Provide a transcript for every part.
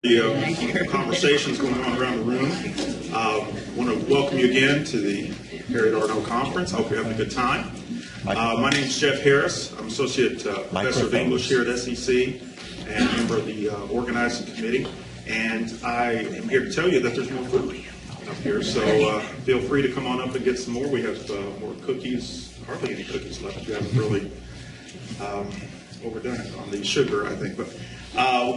The conversations going on around the room. I want to welcome you again to the Harriet Arnow Conference. I hope you're having a good time. My name is Jeff Harris. I'm Associate Professor of English here at SEC and member of the organizing committee. And I am here to tell you that there's more food up here. So feel free to come on up and get some more. We have more cookies, hardly any cookies left. We haven't really overdone it on the sugar, I think. But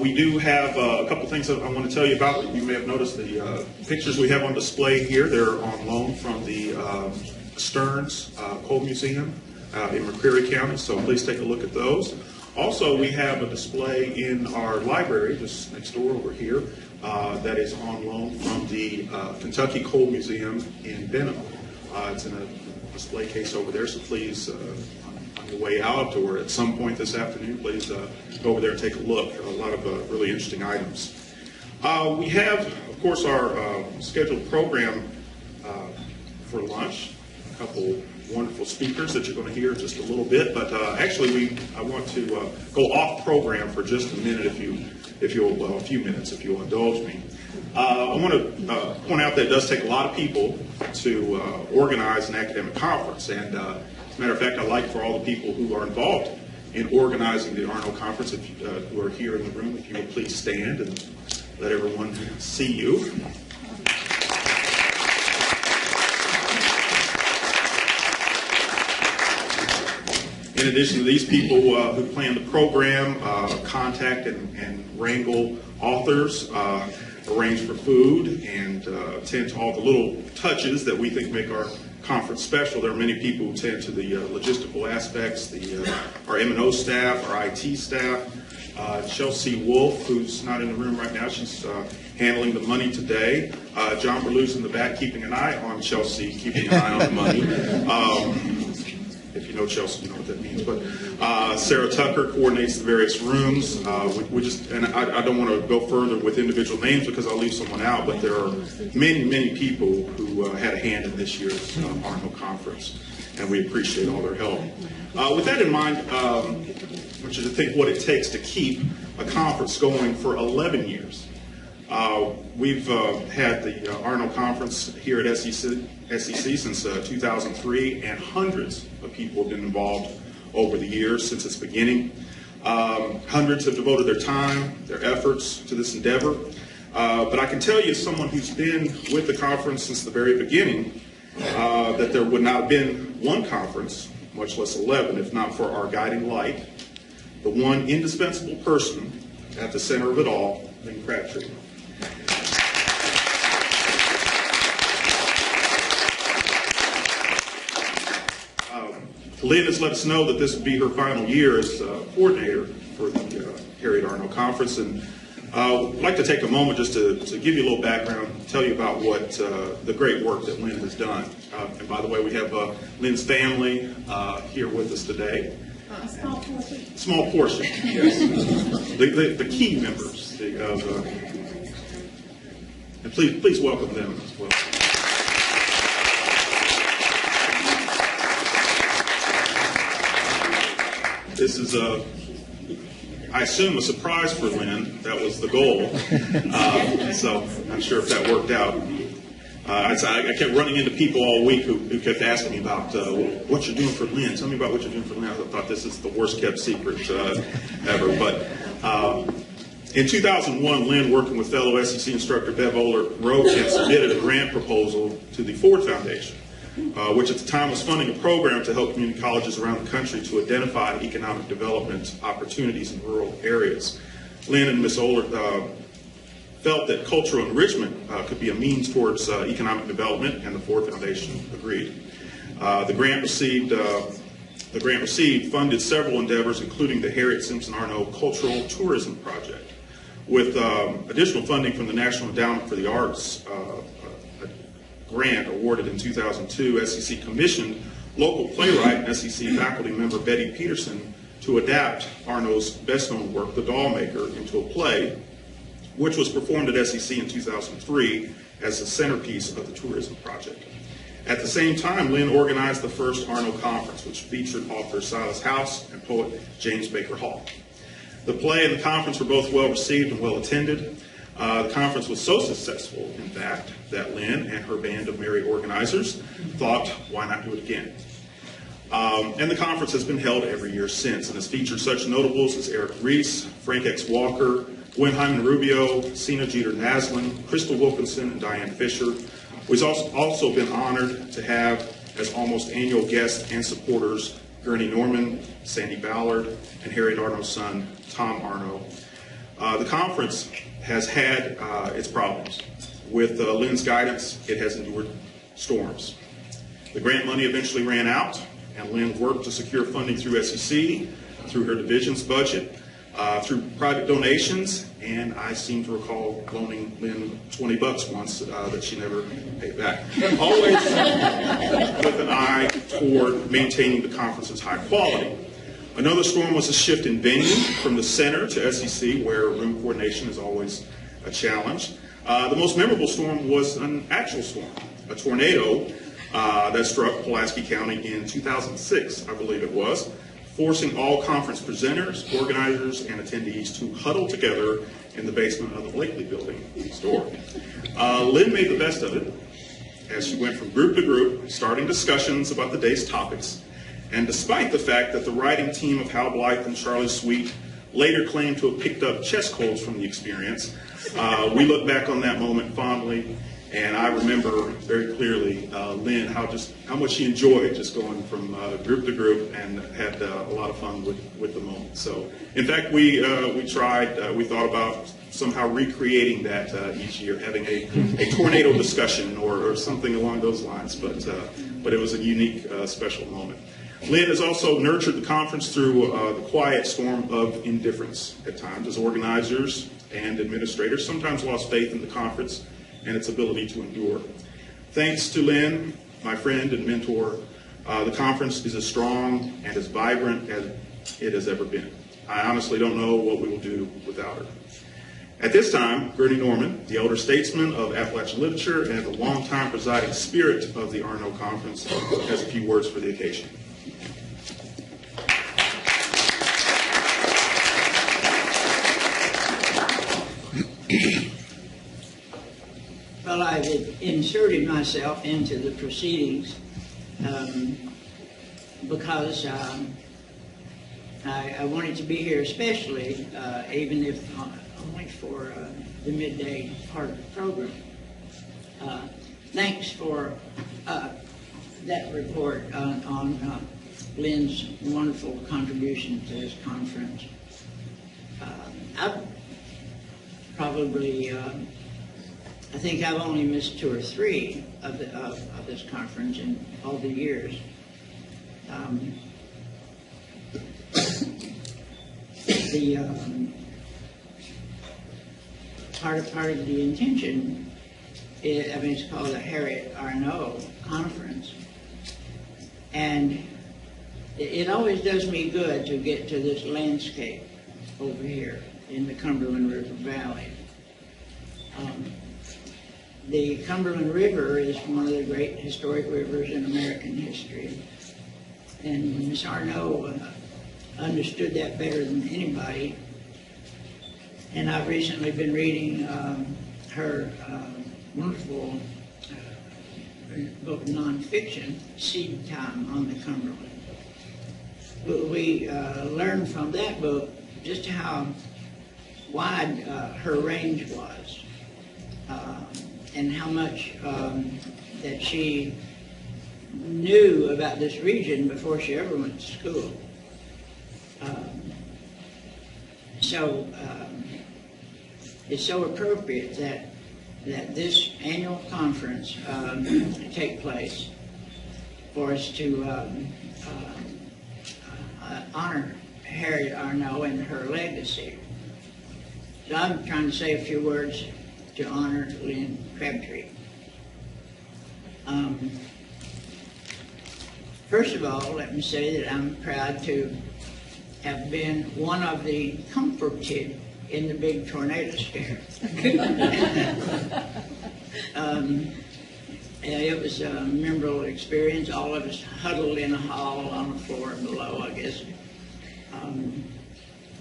we do have a couple things that I want to tell you about. You may have noticed the pictures we have on display here. They're on loan from the Stearns Coal Museum in McCreary County, so please take a look at those. Also, we have a display in our library just next door over here that is on loan from the Kentucky Coal Museum in Benham. It's in a display case over there, so please, on your way out or at some point this afternoon, please go over there and take a look. A lot of really interesting items. We have, of course, our scheduled program for lunch. A couple wonderful speakers that you're going to hear in just a little bit, but actually I want to go off program for just a minute, a few minutes, if you'll indulge me. I want to point out that it does take a lot of people to organize an academic conference, and as a matter of fact, I'd like for all the people who are involved in organizing the Arnow Conference, who are here in the room, if you would please stand and let everyone see you. In addition to these people who plan the program, contact and wrangle authors, arrange for food, and attend to all the little touches that we think make our conference special. There are many people who tend to the logistical aspects, our M&O staff, our IT staff. Chelsea Wolf, who's not in the room right now, she's handling the money today. John Berlew's in the back keeping an eye on Chelsea, keeping an eye on the money. If you know Chelsea, you know what that means. But Sarah Tucker coordinates the various rooms. And I don't want to go further with individual names because I'll leave someone out, but there are many, many people who had a hand in this year's Arnow Conference, and we appreciate all their help. With that in mind, I want you to think what it takes to keep a conference going for 11 years. We've had the Arnow Conference here at SEC since 2003, and hundreds of people have been involved over the years since its beginning. Hundreds have devoted their time, their efforts to this endeavor. But I can tell you, as someone who's been with the conference since the very beginning, that there would not have been one conference, much less 11, if not for our guiding light, the one indispensable person at the center of it all, Lynn Crabtree. Lynn has let us know that this would be her final year as coordinator for the Harriet Arnow Conference, and I'd like to take a moment just to give you a little background, tell you about what the great work that Lynn has done. And by the way, we have Lynn's family here with us today. A small portion. Small portion, yes. the key members. And please welcome them as well. This is I assume, a surprise for Lynn. That was the goal. So I'm not sure if that worked out. I kept running into people all week who kept asking me about what you're doing for Lynn. Tell me about what you're doing for Lynn. I thought this is the worst kept secret ever. But in 2001, Lynn, working with fellow SEC instructor Bev Oler, wrote and submitted a grant proposal to the Ford Foundation, which at the time was funding a program to help community colleges around the country to identify economic development opportunities in rural areas. Lynn and Ms. Oler felt that cultural enrichment could be a means towards economic development, and the Ford Foundation agreed. The grant received funded several endeavors, including the Harriet Simpson Arnow Cultural Tourism Project. With additional funding from the National Endowment for the Arts, grant awarded in 2002, SEC commissioned local playwright and SEC faculty member Betty Peterson to adapt Arnow's best-known work, The Dollmaker, into a play, which was performed at SEC in 2003 as the centerpiece of the tourism project. At the same time, Lynn organized the first Arnow Conference, which featured author Silas House and poet James Baker Hall. The play and the conference were both well received and well attended. The conference was so successful, in fact, that Lynn and her band of merry organizers thought, why not do it again? And the conference has been held every year since, and has featured such notables as Eric Reese, Frank X. Walker, Gwen Hyman Rubio, Sina Jeter Naslin, Crystal Wilkinson, and Diane Fisher. We've also been honored to have as almost annual guests and supporters Gurney Norman, Sandy Ballard, and Harriet Arnow's son, Tom Arnow. The conference has had its problems. With Lynn's guidance, it has endured storms. The grant money eventually ran out, and Lynn worked to secure funding through SEC, through her division's budget, through private donations, and I seem to recall loaning Lynn $20 once that she never paid back. Always with an eye toward maintaining the conference's high quality. Another storm was a shift in venue from the center to SEC, where room coordination is always a challenge. The most memorable storm was an actual storm, a tornado that struck Pulaski County in 2006, I believe it was, forcing all conference presenters, organizers, and attendees to huddle together in the basement of the Blakely building next door. Lynn made the best of it as she went from group to group, starting discussions about the day's topics. And despite the fact that the writing team of Hal Blythe and Charlie Sweet later claimed to have picked up chest colds from the experience, we look back on that moment fondly. And I remember very clearly, Lynn, how much she enjoyed just going from group to group, and had a lot of fun with the moment. So, in fact, we thought about somehow recreating that each year, having a tornado discussion or something along those lines. But it was a unique, special moment. Lynn has also nurtured the conference through the quiet storm of indifference at times, as organizers and administrators sometimes lost faith in the conference and its ability to endure. Thanks to Lynn, my friend and mentor, the conference is as strong and as vibrant as it has ever been. I honestly don't know what we will do without her. At this time, Gurney Norman, the elder statesman of Appalachian literature and the longtime presiding spirit of the Arnow Conference, has a few words for the occasion. Well, I've inserted myself into the proceedings because I wanted to be here especially, even if only for the midday part of the program. Thanks for that report on Lynn's wonderful contribution to this conference. I've probably I think I've only missed 2 or 3 of this conference in all the years. Part of the intention is, it's called the Harriet Arnow Conference, and it always does me good to get to this landscape over here in the Cumberland River Valley. The Cumberland River is one of the great historic rivers in American history, and Miss Arnow understood that better than anybody. And I've recently been reading her wonderful book of nonfiction, Seed Time on the Cumberland. We learned from that book just how wide her range was. And how much that she knew about this region before she ever went to school. So it's so appropriate that this annual conference take place for us to honor Harriet Arnow and her legacy. So I'm trying to say a few words to honor Lynn Crabtree. First of all, let me say that I'm proud to have been one of the comforted in the big tornado scare. It was a memorable experience. All of us huddled in a hall on the floor below, I guess.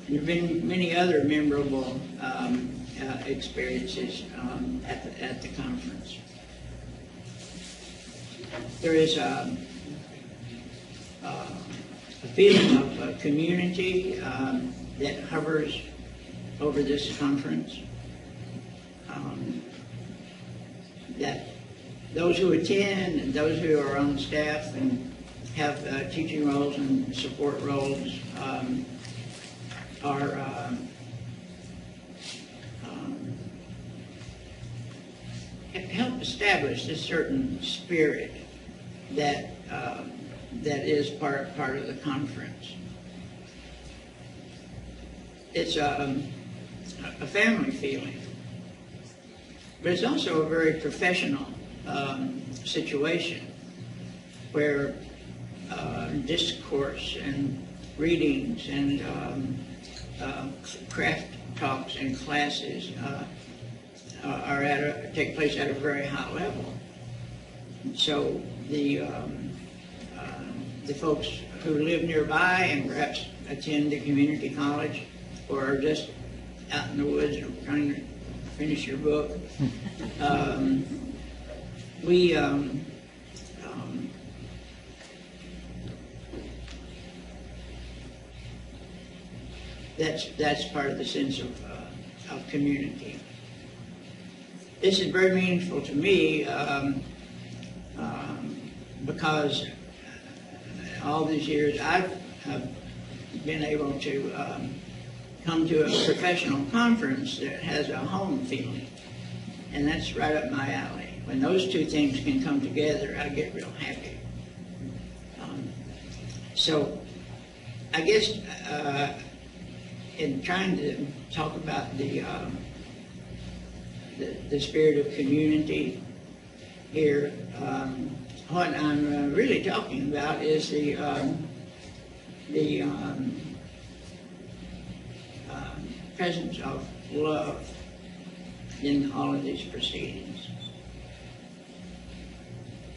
There have been many other memorable experiences at the conference. There is a feeling of community that hovers over this conference. That those who attend and those who are on staff and have teaching roles and support roles help establish a certain spirit that that is part of the conference. It's a family feeling, but it's also a very professional situation where discourse and readings and craft talks and classes take place at a very high level. So the folks who live nearby and perhaps attend the community college or are just out in the woods and trying to finish your book, that's part of the sense of community. This is very meaningful to me because all these years I've been able to come to a professional conference that has a home feeling, and that's right up my alley. When those two things can come together, I get real happy. So I guess in trying to talk about the spirit of community here, what I'm really talking about is the presence of love in all of these proceedings.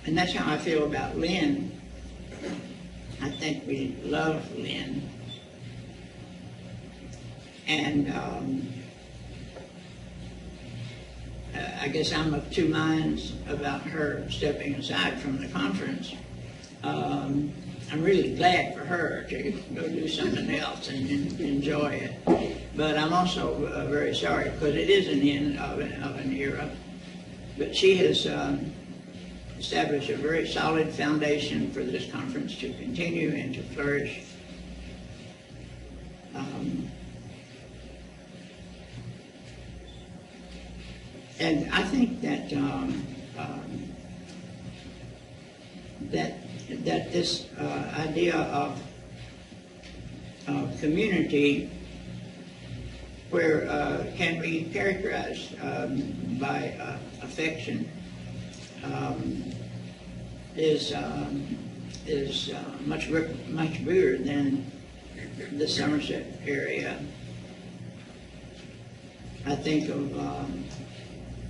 And that's how I feel about Lynn. I think we love Lynn. And I guess I'm of two minds about her stepping aside from the conference. I'm really glad for her to go do something else and enjoy it. But I'm also very sorry because it is an end of an era. But she has established a very solid foundation for this conference to continue and to flourish. And I think that that this idea of community, where can be characterized by affection, is much bigger than the Somerset area. I think of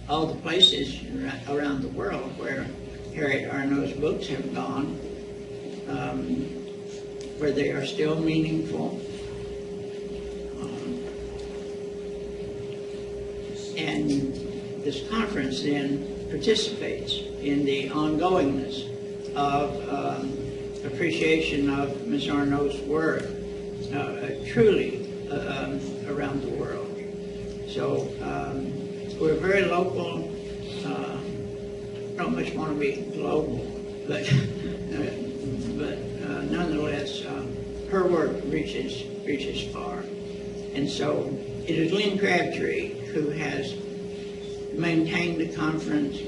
all the places around the world where Harriet Arnow's books have gone, where they are still meaningful. And this conference then participates in the ongoingness of appreciation of Ms. Arnow's work truly around the world. So we're very local, don't much want to be global, but nonetheless, her work reaches far. And so it is Lynn Crabtree who has maintained the conference,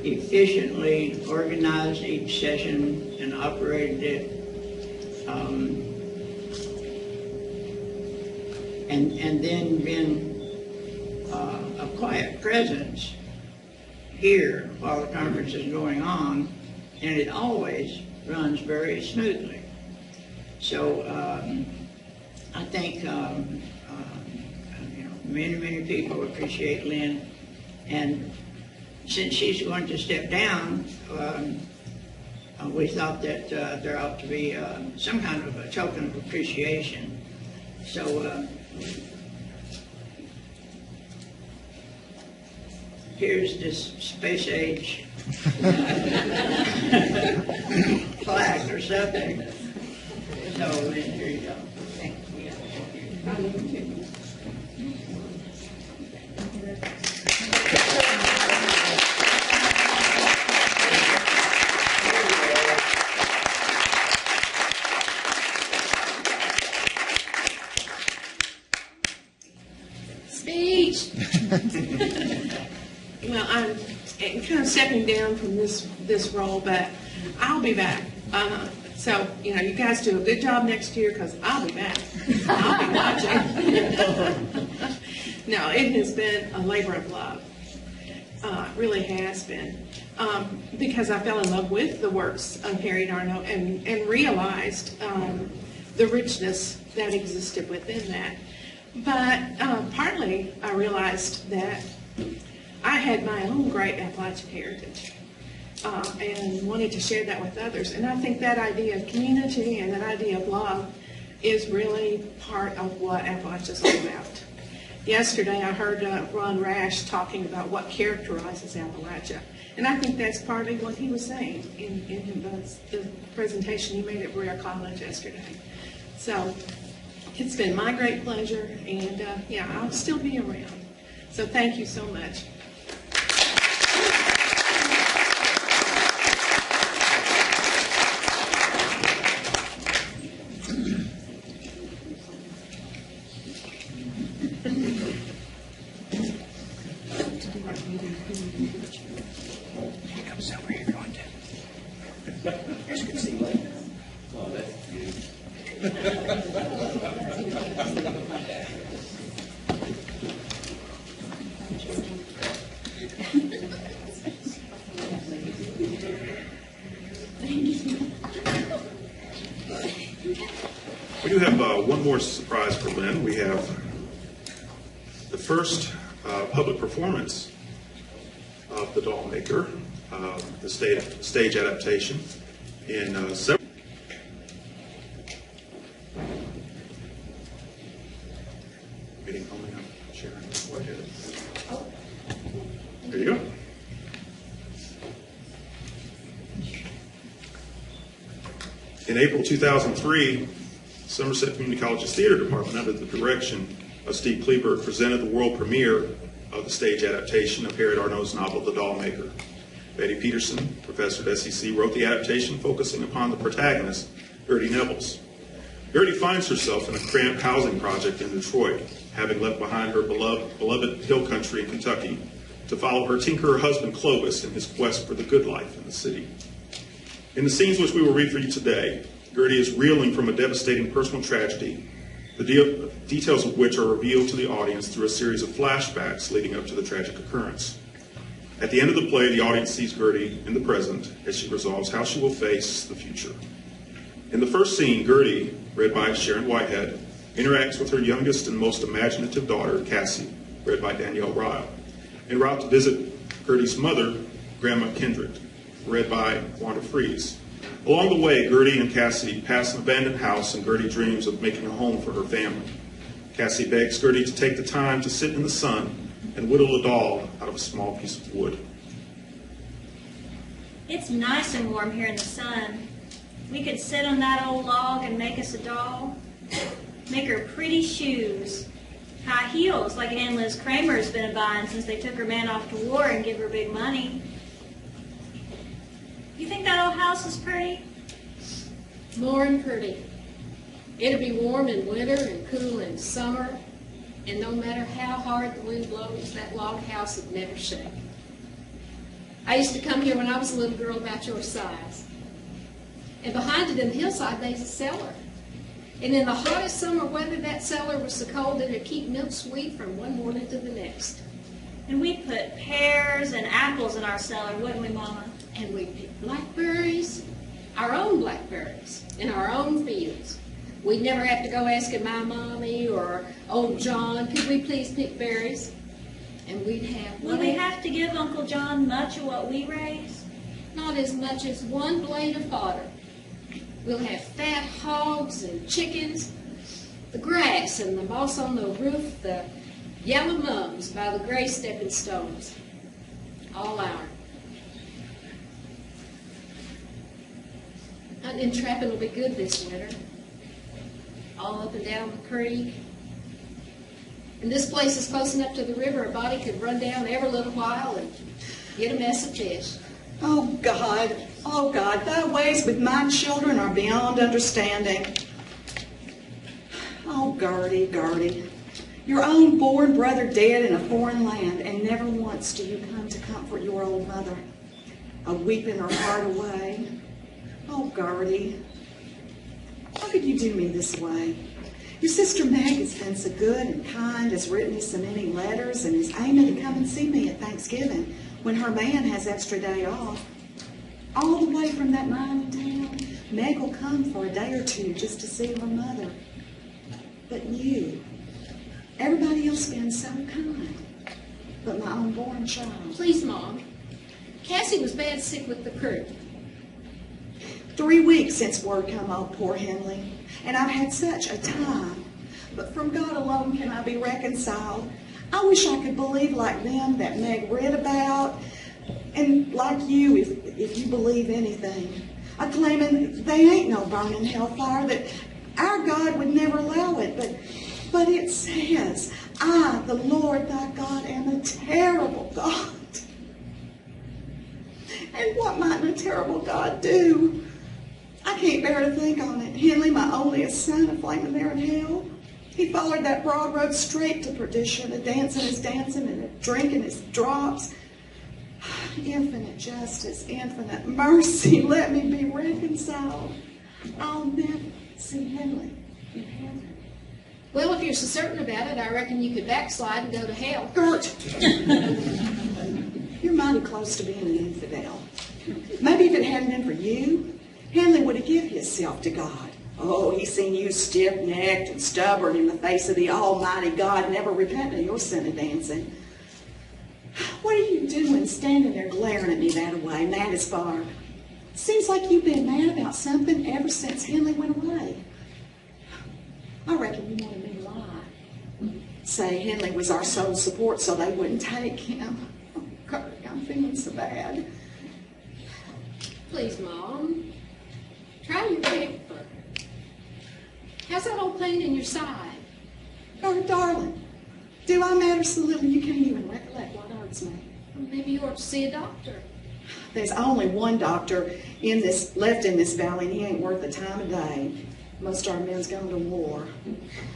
efficiently organized each session and operated it, and then been a quiet presence here while the conference is going on, and it always runs very smoothly. So I think many people appreciate Lynn, and since she's going to step down, we thought that there ought to be some kind of a token of appreciation. So here's this space age plaque or something. So here you go. Thank you. Speech. Well, I'm kind of stepping down from this role, but I'll be back. So, you know, you guys do a good job next year because I'll be back. I'll be watching. No, it has been a labor of love. It really has been. Because I fell in love with the works of Harriet Arnow and realized the richness that existed within that. But partly I realized that I had my own great Appalachian heritage and wanted to share that with others. And I think that idea of community and that idea of love is really part of what Appalachia is all about. Yesterday I heard Ron Rash talking about what characterizes Appalachia. And I think that's partly what he was saying in the presentation he made at Brewer College yesterday. So it's been my great pleasure, and yeah, I'll still be around. So thank you so much. We do have one more surprise for Lynn. We have the first public performance of the Dollmaker, the stage adaptation in several. Meeting only on Sharon. Go ahead. There you go. In April 2003, Somerset Community College's theater department, under the direction of Steve Kleberg, presented the world premiere of the stage adaptation of Harriet Arnow's novel, The Dollmaker. Betty Peterson, professor at SEC, wrote the adaptation focusing upon the protagonist, Gertie Nevels. Gertie finds herself in a cramped housing project in Detroit, having left behind her beloved hill country in Kentucky to follow her tinkerer husband Clovis in his quest for the good life in the city. In the scenes which we will read for you today, Gertie is reeling from a devastating personal tragedy, the details of which are revealed to the audience through a series of flashbacks leading up to the tragic occurrence. At the end of the play, the audience sees Gertie in the present as she resolves how she will face the future. In the first scene, Gertie, read by Sharon Whitehead, interacts with her youngest and most imaginative daughter, Cassie, read by Danielle Ryle, en route to visit Gertie's mother, Grandma Kendrick, read by Wanda Fries. Along the way, Gertie and Cassie pass an abandoned house, and Gertie dreams of making a home for her family. Cassie begs Gertie to take the time to sit in the sun and whittle a doll out of a small piece of wood. It's nice and warm here in the sun. We could sit on that old log and make us a doll. Make her pretty shoes. High heels like Ann Liz Kramer's been buying since they took her man off to war and give her big money. You think that old house is pretty? More than pretty. It'll be warm in winter and cool in summer, and no matter how hard the wind blows, that log house would never shake. I used to come here when I was a little girl about your size. And behind it in the hillside, there's a cellar. And in the hottest summer weather, that cellar was so cold that it'd keep milk sweet from one morning to the next. And we put pears and apples in our cellar, wouldn't we, Mama? And we picked blackberries, our own blackberries, in our own fields. We'd never have to go asking my mommy or old John, could we please pick berries? And we'd have... Will we have to give Uncle John much of what we raise? Not as much as one blade of fodder. We'll have fat hogs and chickens, the grass and the moss on the roof, the yellow mums by the gray stepping stones. all hour. Hunting and trapping will be good this winter. All up and down the creek. And this place is close enough to the river, a body could run down every little while and get a mess of fish. Oh God, thy ways with my children are beyond understanding. Oh, Gertie, your own born brother dead in a foreign land, and never once do you come to comfort your old mother, a weeping her heart away. Oh, Gertie, how could you do me this way? Your sister Meg has been so good and kind, has written me so many letters, and is aiming to come and see me at Thanksgiving when her man has extra day off. All the way from that mining town, Meg will come for a day or two just to see her mother. But you, everybody else been so kind, but my unborn child. Please, Mom. Cassie was bad sick with the croup. 3 weeks since word come on poor Henley, and I've had such a time. But from God alone can I be reconciled. I wish I could believe like them that Meg read about, and like you, if you believe anything. I claiming they ain't no burning hellfire, that our God would never allow it, but it says, I, the Lord thy God, am a terrible God. And what might a terrible God do? I can't bear to think on it. Henley, my onlyest son, a flaming there in hell. He followed that broad road straight to perdition, a dancing his dancing and a drinking his drops. Infinite justice, infinite mercy, let me be reconciled. I'll never see Henley in heaven. Well, if you're so certain about it, I reckon you could backslide and go to hell. Gert, you're mighty close to being an infidel. Maybe if it hadn't been for you, Henley would have given himself to God. Oh, he's seen you stiff-necked and stubborn in the face of the Almighty God, never repenting of your sin of dancing. What are you doing standing there glaring at me that way, mad as fire? Seems like you've been mad about something ever since Henley went away. I reckon you wanted me to lie. Say Henley was our sole support so they wouldn't take him. Oh, God, I'm feeling so bad. Please, Mom. Try your pepper. How's that old pain in your side? Oh, darling, do I matter so little you can't even recollect what hurts me? Maybe you ought to see a doctor. There's only one doctor left in this valley, and he ain't worth the time of day. Most of our men's going to war.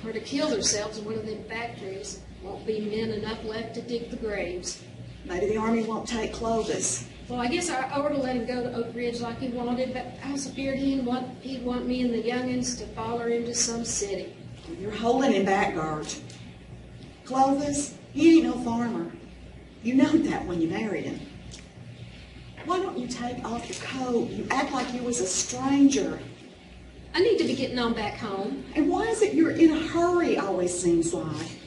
Or to kill themselves in one of them factories. Won't be men enough left to dig the graves. Maybe the army won't take Clovis. Well, I guess I ought to let him go to Oak Ridge like he wanted, but I was afeard he'd want me and the youngins to follow him to some city. You're holding him back, Gart. Clovis, he ain't no farmer. You know that when you married him. Why don't you take off your coat? You act like you was a stranger. I need to be getting on back home. And why is it you're in a hurry, always seems like?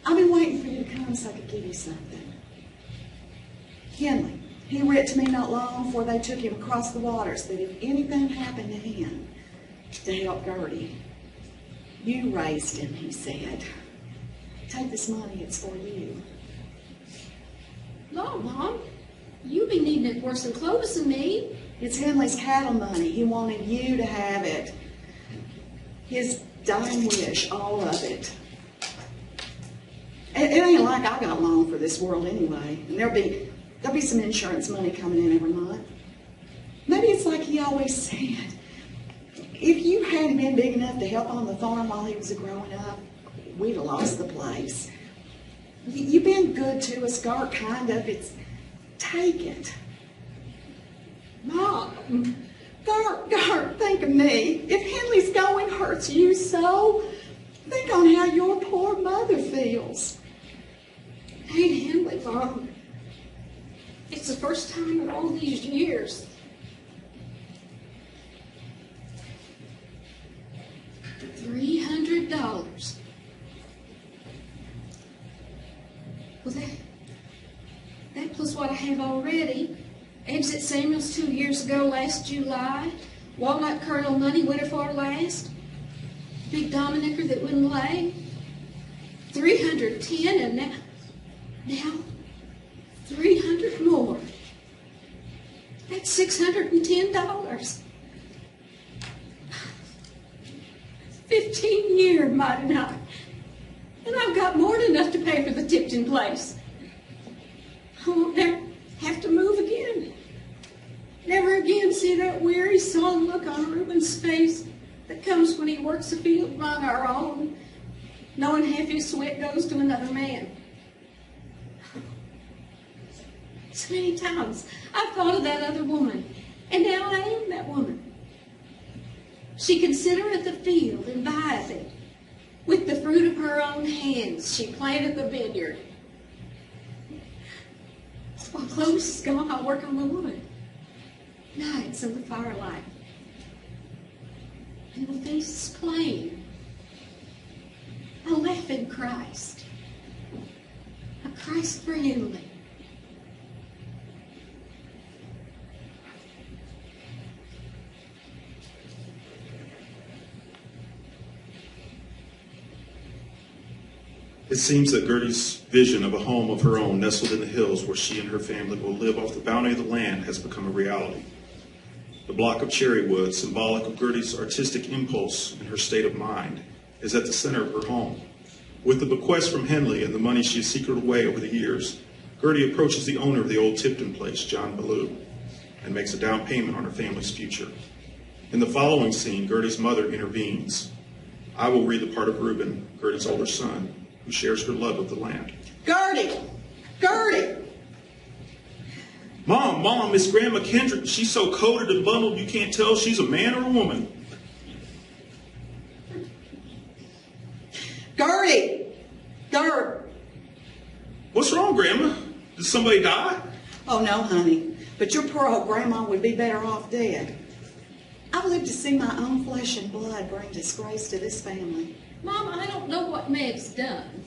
I've been waiting for you to come so I could give you something. Henley, he writ to me not long before they took him across the waters that if anything happened to him, to help Gertie. You raised him, he said. Take this money, it's for you. Lord, Mom, you be needing it worse than Clovis and me. It's Henley's cattle money. He wanted you to have it. His dying wish, all of it. It ain't like I got long for this world anyway. And there'll be some insurance money coming in every month. Maybe it's like he always said. If you hadn't been big enough to help on the farm while he was growing up, we'd have lost the place. You've been good to us, Gart, kind of. Take it. Mom, Gart, think of me. If Henley's going hurts you so, think on how your poor mother feels. Ain't Henley, Mom. It's the first time in all these years. $300. Well, that plus what I have already. Eggs at Samuel's 2 years ago last July. Walnut kernel money winter for last. Big Dollmaker that wouldn't lay. 310 and now $300 more. That's $610. 15 years, mighty not. And I've got more than enough to pay for the Tipton place. I won't never have to move again. Never again see that weary, sullen look on Reuben's face that comes when he works a field among our own, knowing half his sweat goes to another man. So many times I've thought of that other woman, and now I am that woman. She considereth the field and buyeth it. With the fruit of her own hands she planted the vineyard. While Clovis is gone, I'll work on the wood. Nights in the firelight. And the face is plain. A laughing Christ. A Christ for Emily. It seems that Gertie's vision of a home of her own nestled in the hills where she and her family will live off the bounty of the land has become a reality. The block of cherry wood, symbolic of Gertie's artistic impulse and her state of mind, is at the center of her home. With the bequest from Henley and the money she has secreted away over the years, Gertie approaches the owner of the old Tipton place, John Ballou, and makes a down payment on her family's future. In the following scene, Gertie's mother intervenes. I will read the part of Reuben, Gertie's older son, who shares her love of the land. Gertie! Gertie! Mom, Miss Grandma Kendrick, she's so coated and bundled you can't tell if she's a man or a woman. Gertie! Gert! What's wrong, Grandma? Did somebody die? Oh, no, honey. But your poor old grandma would be better off dead. I've lived to see my own flesh and blood bring disgrace to this family. Mom, I don't know what Meg's done.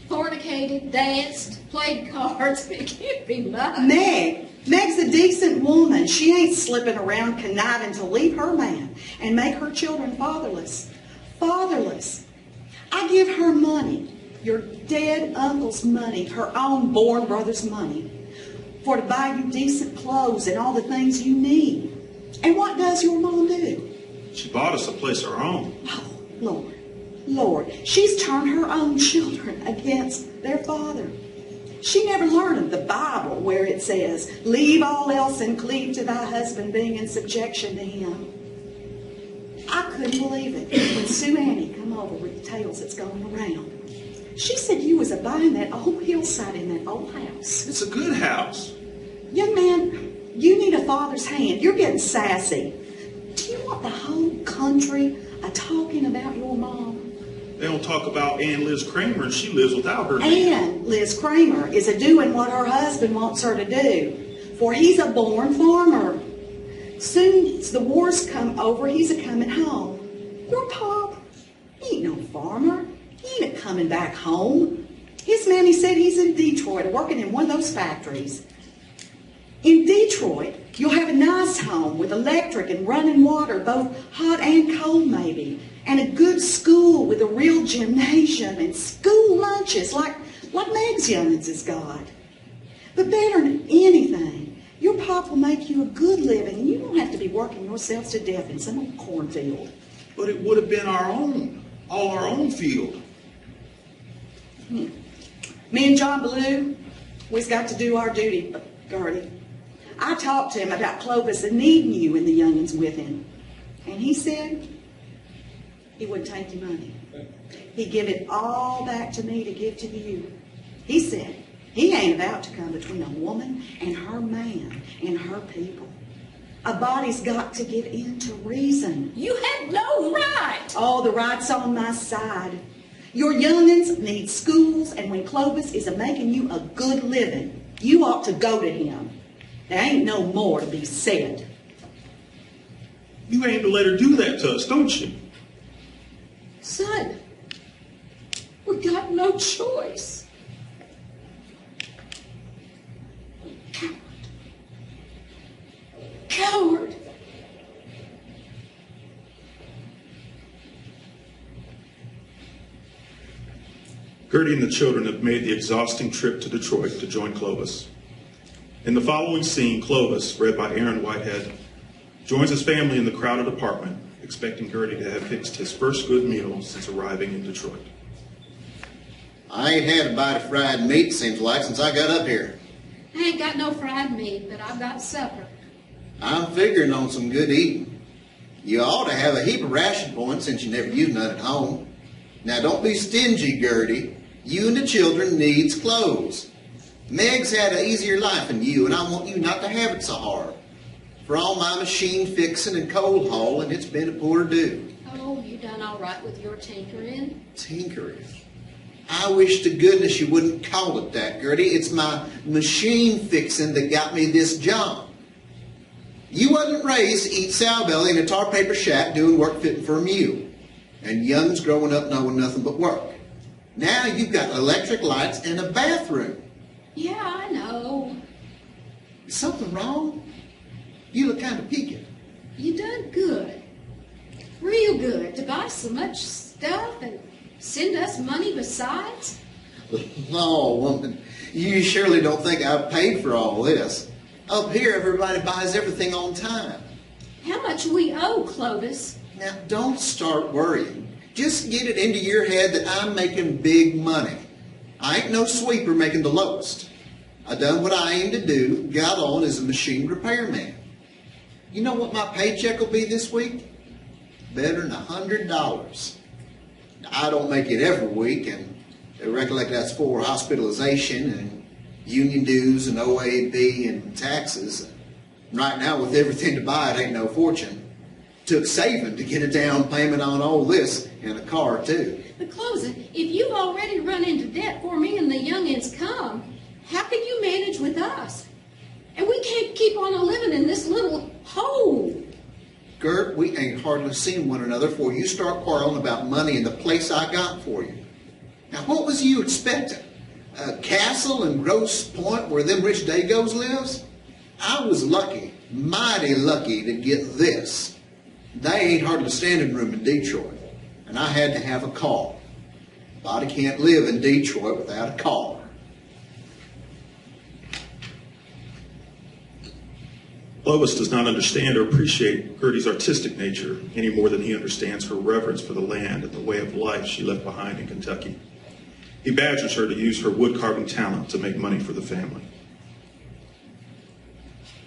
Fornicated, danced, played cards. It can't be mine. Meg's a decent woman. She ain't slipping around conniving to leave her man and make her children fatherless. Fatherless. I give her money, your dead uncle's money, her own born brother's money, for to buy you decent clothes and all the things you need. And what does your mom do? She bought us a place of our own. Oh, Lord, she's turned her own children against their father. She never learned of the Bible where it says, leave all else and cleave to thy husband, being in subjection to him. I couldn't believe it when Sue Annie come over with the tales that's going around. She said you was a-buying that old hillside in that old house. It's a good house. Young man, you need a father's hand. You're getting sassy. Do you want the whole country a-talking about your mom? They don't talk about Ann Liz Kramer, and she lives without her. Ann Liz Kramer is a-doing what her husband wants her to do, for he's a born farmer. Soon as the war's come over, he's a-coming home. Your pop, he ain't no farmer. He ain't a-coming back home. His mammy said he's in Detroit, working in one of those factories. In Detroit, you'll have a nice home with electric and running water, both hot and cold maybe, and a good school with a real gymnasium and school lunches like Meg's young'uns has got. But better than anything, your pop will make you a good living and you won't have to be working yourselves to death in some old cornfield. But it would have been our own, all our own field. Me and John Ballou, we've got to do our duty, Gertie. I talked to him about Clovis and needing you and the young'uns with him. And he said he wouldn't take your money. He'd give it all back to me to give to you. He said he ain't about to come between a woman and her man and her people. A body's got to give in to reason. You have no right. Oh, the right's on my side. Your young'uns need schools, and when Clovis is a-making you a good living, you ought to go to him. There ain't no more to be said. You aim to let her do that to us, don't you? Son, we got no choice. Coward. Coward. Gertie and the children have made the exhausting trip to Detroit to join Clovis. In the following scene, Clovis, read by Aaron Whitehead, joins his family in the crowded apartment, expecting Gertie to have fixed his first good meal since arriving in Detroit. I ain't had a bite of fried meat, seems like, since I got up here. I ain't got no fried meat, but I've got supper. I'm figuring on some good eating. You ought to have a heap of ration points since you never use none at home. Now don't be stingy, Gertie. You and the children needs clothes. Meg's had an easier life than you, and I want you not to have it so hard. For all my machine fixing and coal hauling, it's been a poor do. Oh, you done all right with your tinkering? Tinkering? I wish to goodness you wouldn't call it that, Gertie. It's my machine fixing that got me this job. You wasn't raised to eat sow belly in a tar paper shack doing work fitting for a mule. And young's growing up knowing nothing but work. Now you've got electric lights and a bathroom. Yeah, I know. Is something wrong? You look kind of peaked. You done good. Real good to buy so much stuff and send us money besides. Oh, woman, you surely don't think I've paid for all this. Up here, everybody buys everything on time. How much we owe, Clovis? Now, don't start worrying. Just get it into your head that I'm making big money. I ain't no sweeper making the lowest. I done what I aim to do, got on as a machine repairman. You know what my paycheck will be this week? Better than $100. I don't make it every week, and I recollect that's for hospitalization and union dues and OAB and taxes. Right now, with everything to buy, it ain't no fortune. Took saving to get a down payment on all this, and a car too. But Clovis, if you've already run into debt before me and the youngins come, how can you manage with us? And we can't keep on living in this little hole. Gert, we ain't hardly seen one another before you start quarreling about money and the place I got for you. Now, what was you expecting? A castle in Grosse Point where them rich Dagos lives? I was lucky, mighty lucky to get this. They ain't hardly standing room in Detroit, and I had to have a car. Body can't live in Detroit without a car. Clovis does not understand or appreciate Gertie's artistic nature any more than he understands her reverence for the land and the way of life she left behind in Kentucky. He badgers her to use her wood-carving talent to make money for the family.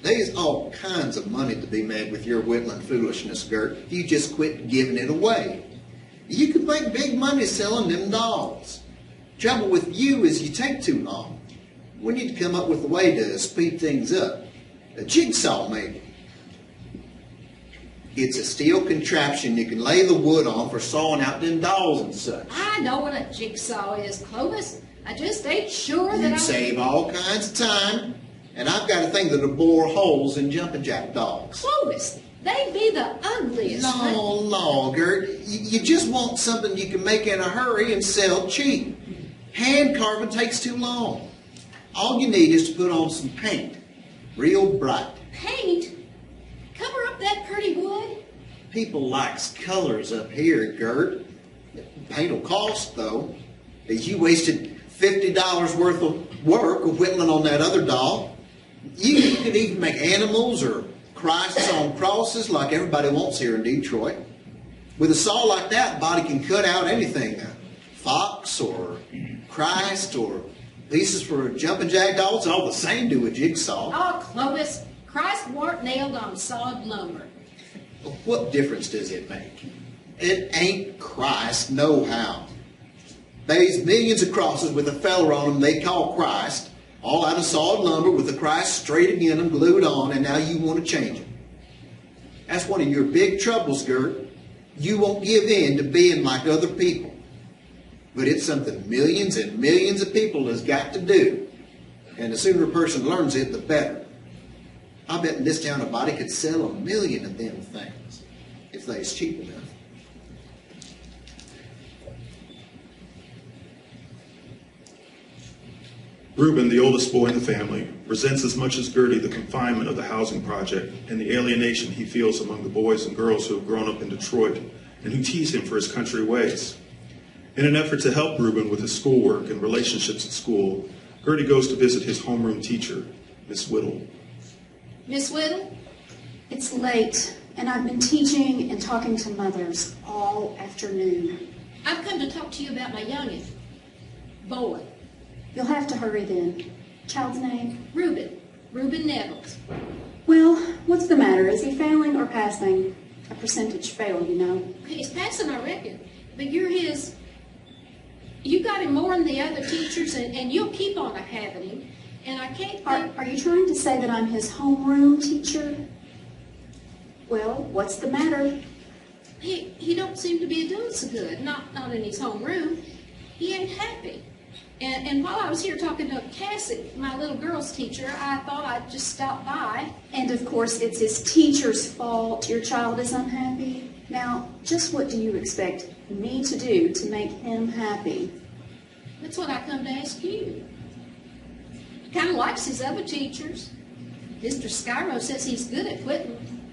There's all kinds of money to be made with your whittling foolishness, Gert, if you just quit giving it away. You could make big money selling them dolls. Trouble with you is you take too long. We need to come up with a way to speed things up. A jigsaw, maybe. It's a steel contraption you can lay the wood on for sawing out them dolls and such. I know what a jigsaw is, Clovis. I just ain't sure that You'd save all kinds of time, and I've got a thing that'll bore holes in jumping jack dogs. Clovis, they be the ugliest. No, Gert. You just want something you can make in a hurry and sell cheap. Hand carving takes too long. All you need is to put on some paint. Real bright. Paint? Cover up that pretty wood? People likes colors up here, Gert. Paint will cost, though. You wasted $50 worth of work of whittling on that other doll. You could even make animals or Christs on crosses like everybody wants here in Detroit. With a saw like that, a body can cut out anything. A fox or Christ or pieces for jumping jack dolls, all the same to a jigsaw. Oh, Clovis, Christ weren't nailed on solid lumber. What difference does it make? It ain't Christ, no how. There's millions of crosses with a feller on them they call Christ, all out of solid lumber with the Christ straight again and glued on, and now you want to change it. That's one of your big troubles, Gert. You won't give in to being like other people. But it's something millions and millions of people has got to do. And the sooner a person learns it, the better. I bet in this town a body could sell 1 million of them things if they was cheap enough. Reuben, the oldest boy in the family, resents as much as Gertie the confinement of the housing project and the alienation he feels among the boys and girls who have grown up in Detroit and who tease him for his country ways. In an effort to help Reuben with his schoolwork and relationships at school, Gertie goes to visit his homeroom teacher, Miss Whittle. Miss Whittle? It's late, and I've been teaching and talking to mothers all afternoon. I've come to talk to you about my youngin'. Boy. You'll have to hurry then. Child's name? Reuben. Reuben Nevels. Well, what's the matter? Is he failing or passing? A percentage fail, you know. He's passing, I reckon. But you're his... You got him more than the other teachers, and you'll keep on having him. And I can't think... Are you trying to say that I'm his homeroom teacher? Well, what's the matter? He don't seem to be doing so good. Not in his homeroom. He ain't happy. And while I was here talking to Cassie, my little girl's teacher, I thought I'd just stop by. And of course, it's his teacher's fault your child is unhappy. Now, just what do you expect me to do to make him happy? That's what I come to ask you. He kind of likes his other teachers. Mr. Skyro says he's good at whittling,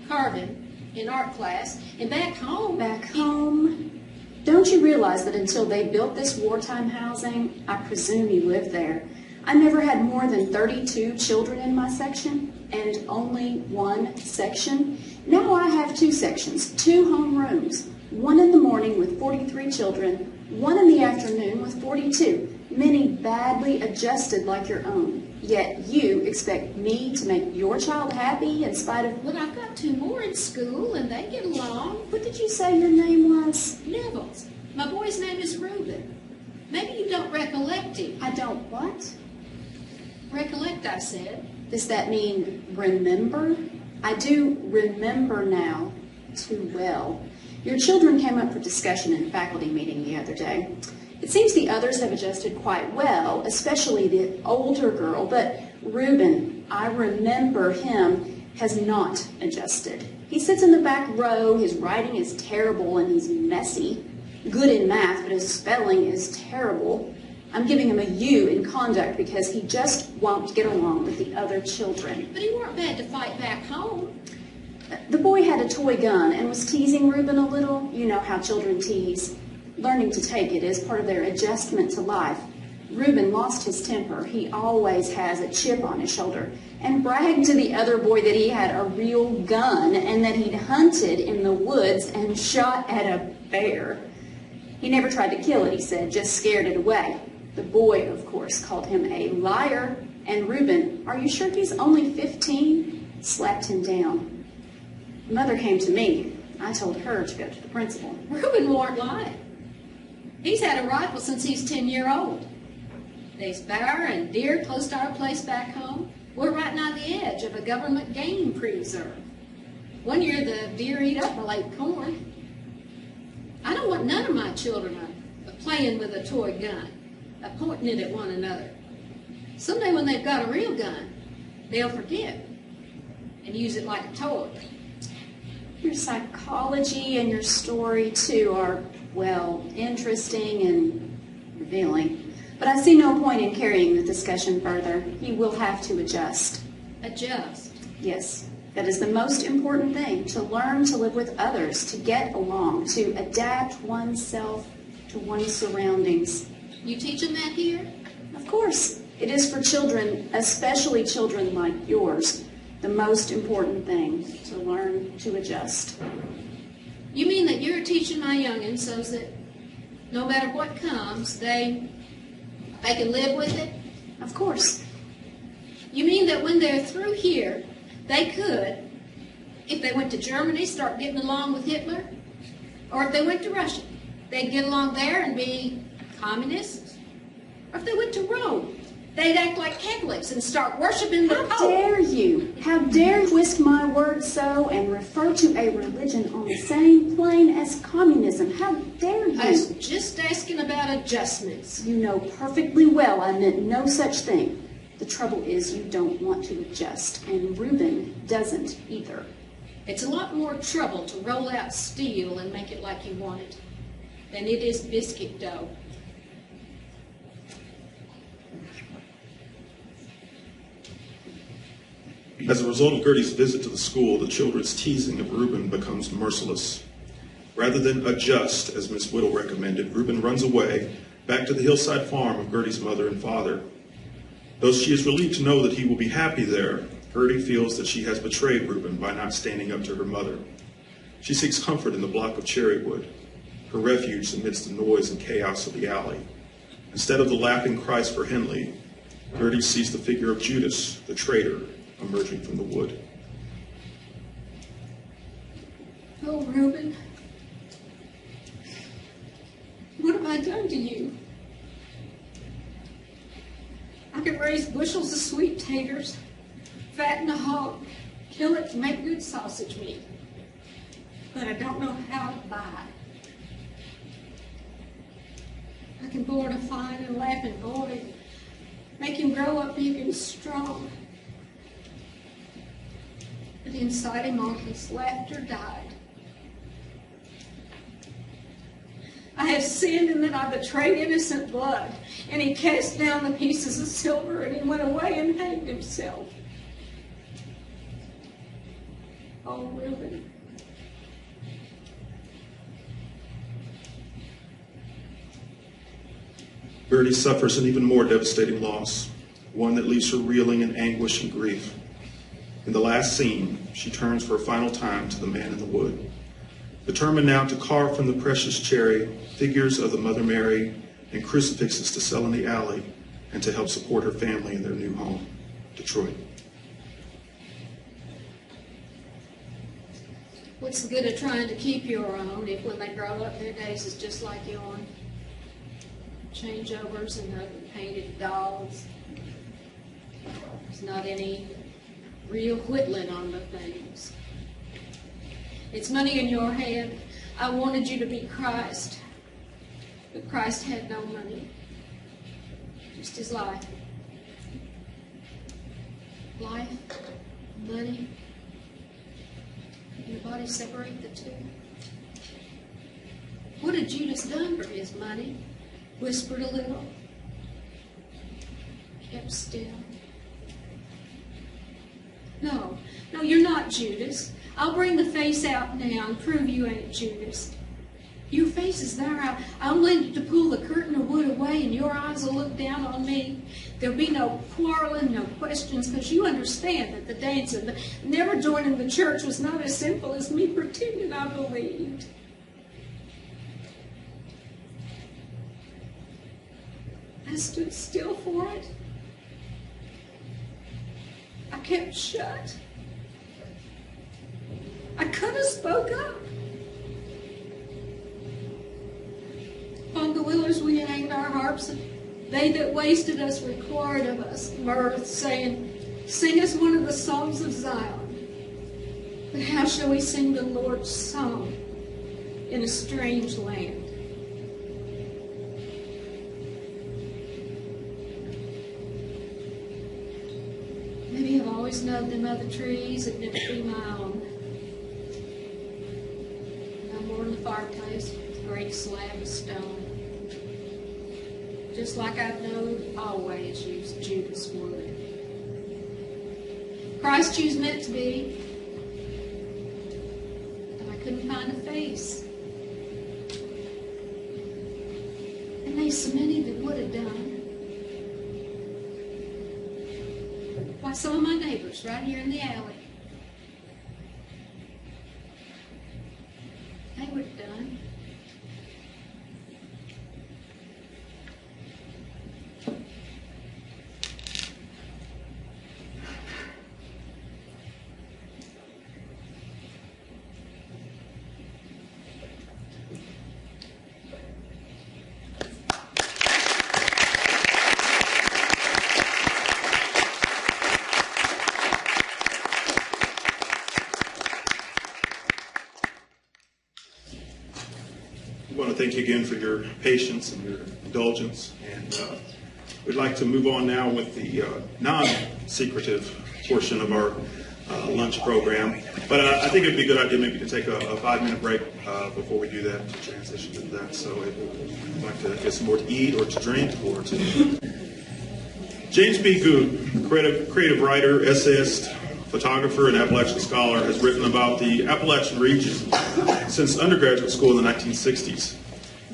carving in art class. And back home... Back home? Don't you realize that until they built this wartime housing, I presume you lived there, I never had more than 32 children in my section, and only one section? Now I have 2 sections, 2 homerooms, one in the morning with 43 children, one in the afternoon with 42, many badly adjusted like your own. Yet you expect me to make your child happy in spite of... But I've got 2 more in school, and they get along. What did you say your name was? Nevels. My boy's name is Reuben. Maybe you don't recollect him. I don't what? Recollect, I said. Does that mean remember? I do remember now too well. Your children came up for discussion in a faculty meeting the other day. It seems the others have adjusted quite well, especially the older girl, but Reuben, I remember him, has not adjusted. He sits in the back row, his writing is terrible and he's messy. Good in math, but his spelling is terrible. I'm giving him a U in conduct because he just won't get along with the other children. But he weren't bad to fight back home. The boy had a toy gun and was teasing Reuben a little. You know how children tease. Learning to take it is part of their adjustment to life. Reuben lost his temper. He always has a chip on his shoulder and bragged to the other boy that he had a real gun and that he'd hunted in the woods and shot at a bear. He never tried to kill it, he said, just scared it away. The boy, of course, called him a liar, and Reuben, are you sure he's only 15? Slapped him down. Mother came to me. I told her to go to the principal. Reuben weren't lying. He's had a rifle since he's 10-year-old. There's bear and deer close to our place back home. We're right on the edge of a government game preserve. One year the deer eat up my late corn. I don't want none of my children playing with a toy gun, pointing it at one another. Someday when they've got a real gun, they'll forget and use it like a toy. Your psychology and your story, too, are, well, interesting and revealing. But I see no point in carrying the discussion further. You will have to adjust. Adjust? Yes. That is the most important thing, to learn to live with others, to get along, to adapt oneself to one's surroundings. You teach them that here? Of course. It is for children, especially children like yours, the most important thing, to learn to adjust. You mean that you're teaching my youngins so that no matter what comes, they can live with it? Of course. You mean that when they're through here, they could, if they went to Germany, start getting along with Hitler? Or if they went to Russia, they'd get along there and be communists? Or if they went to Rome, they'd act like Catholics and start worshiping the Pope? How dare you? How dare you twist my words so and refer to a religion on the same plane as communism? How dare you? I was just asking about adjustments. You know perfectly well I meant no such thing. The trouble is you don't want to adjust, and Reuben doesn't either. It's a lot more trouble to roll out steel and make it like you want it than it is biscuit dough. As a result of Gertie's visit to the school, the children's teasing of Reuben becomes merciless. Rather than adjust, as Miss Whittle recommended, Reuben runs away back to the hillside farm of Gertie's mother and father. Though she is relieved to know that he will be happy there, Gertie feels that she has betrayed Reuben by not standing up to her mother. She seeks comfort in the block of cherry wood, her refuge amidst the noise and chaos of the alley. Instead of the laughing cries for Henley, Gertie sees the figure of Judas, the traitor, emerging from the wood. Oh, Reuben, what have I done to you? I could raise bushels of sweet taters, fatten a hog, kill it, and make good sausage meat. But I don't know how to buy it. I can board a fine and laughing boy, make him grow up big and strong. But inside him all his laughter died. I have sinned in that I betrayed innocent blood, and he cast down the pieces of silver, and he went away and hanged himself. Oh, Reuben. Gertie suffers an even more devastating loss, one that leaves her reeling in anguish and grief. In the last scene, she turns for a final time to the man in the wood, determined now to carve from the precious cherry figures of the Mother Mary and crucifixes to sell in the alley and to help support her family in their new home, Detroit. What's the good of trying to keep your own if when they grow up their days is just like yours? Changeovers and ugly painted dolls. There's not any real whittling on the things. It's money in your head. I wanted you to be Christ, but Christ had no money, just his life. Life, money, your body separate the two. What had Judas done for his money? Whispered a little, kept still. No, you're not Judas. I'll bring the face out now and prove you ain't Judas. Your face is there. I only need to pull the curtain of wood away and your eyes will look down on me. There'll be no quarreling, no questions, because you understand that the dancing, the never joining the church was not as simple as me pretending I believed. I stood still for it. I kept shut. I could have spoke up. On the willows we hanged our harps, and they that wasted us required of us mirth, saying, sing us one of the songs of Zion. But how shall we sing the Lord's song in a strange land? Maybe I've always known them other trees that never be my own. No more in the fireplace, a great slab of stone. Just like I've known always used Judas would. Christ used meant to be, but I couldn't find a face. And there's so many that would have done. Why, some of my neighbors right here in the alley, they would have done. I want to thank you again for your patience and your indulgence, and we'd like to move on now with the non-secretive portion of our lunch program. But I think it'd be a good idea maybe to take a 5-minute break before we do that, to transition to that. So if you'd like to get some more to eat or to drink or to... James B. Goode, creative writer, essayist, photographer, and Appalachian scholar, has written about the Appalachian region since undergraduate school in the 1960s.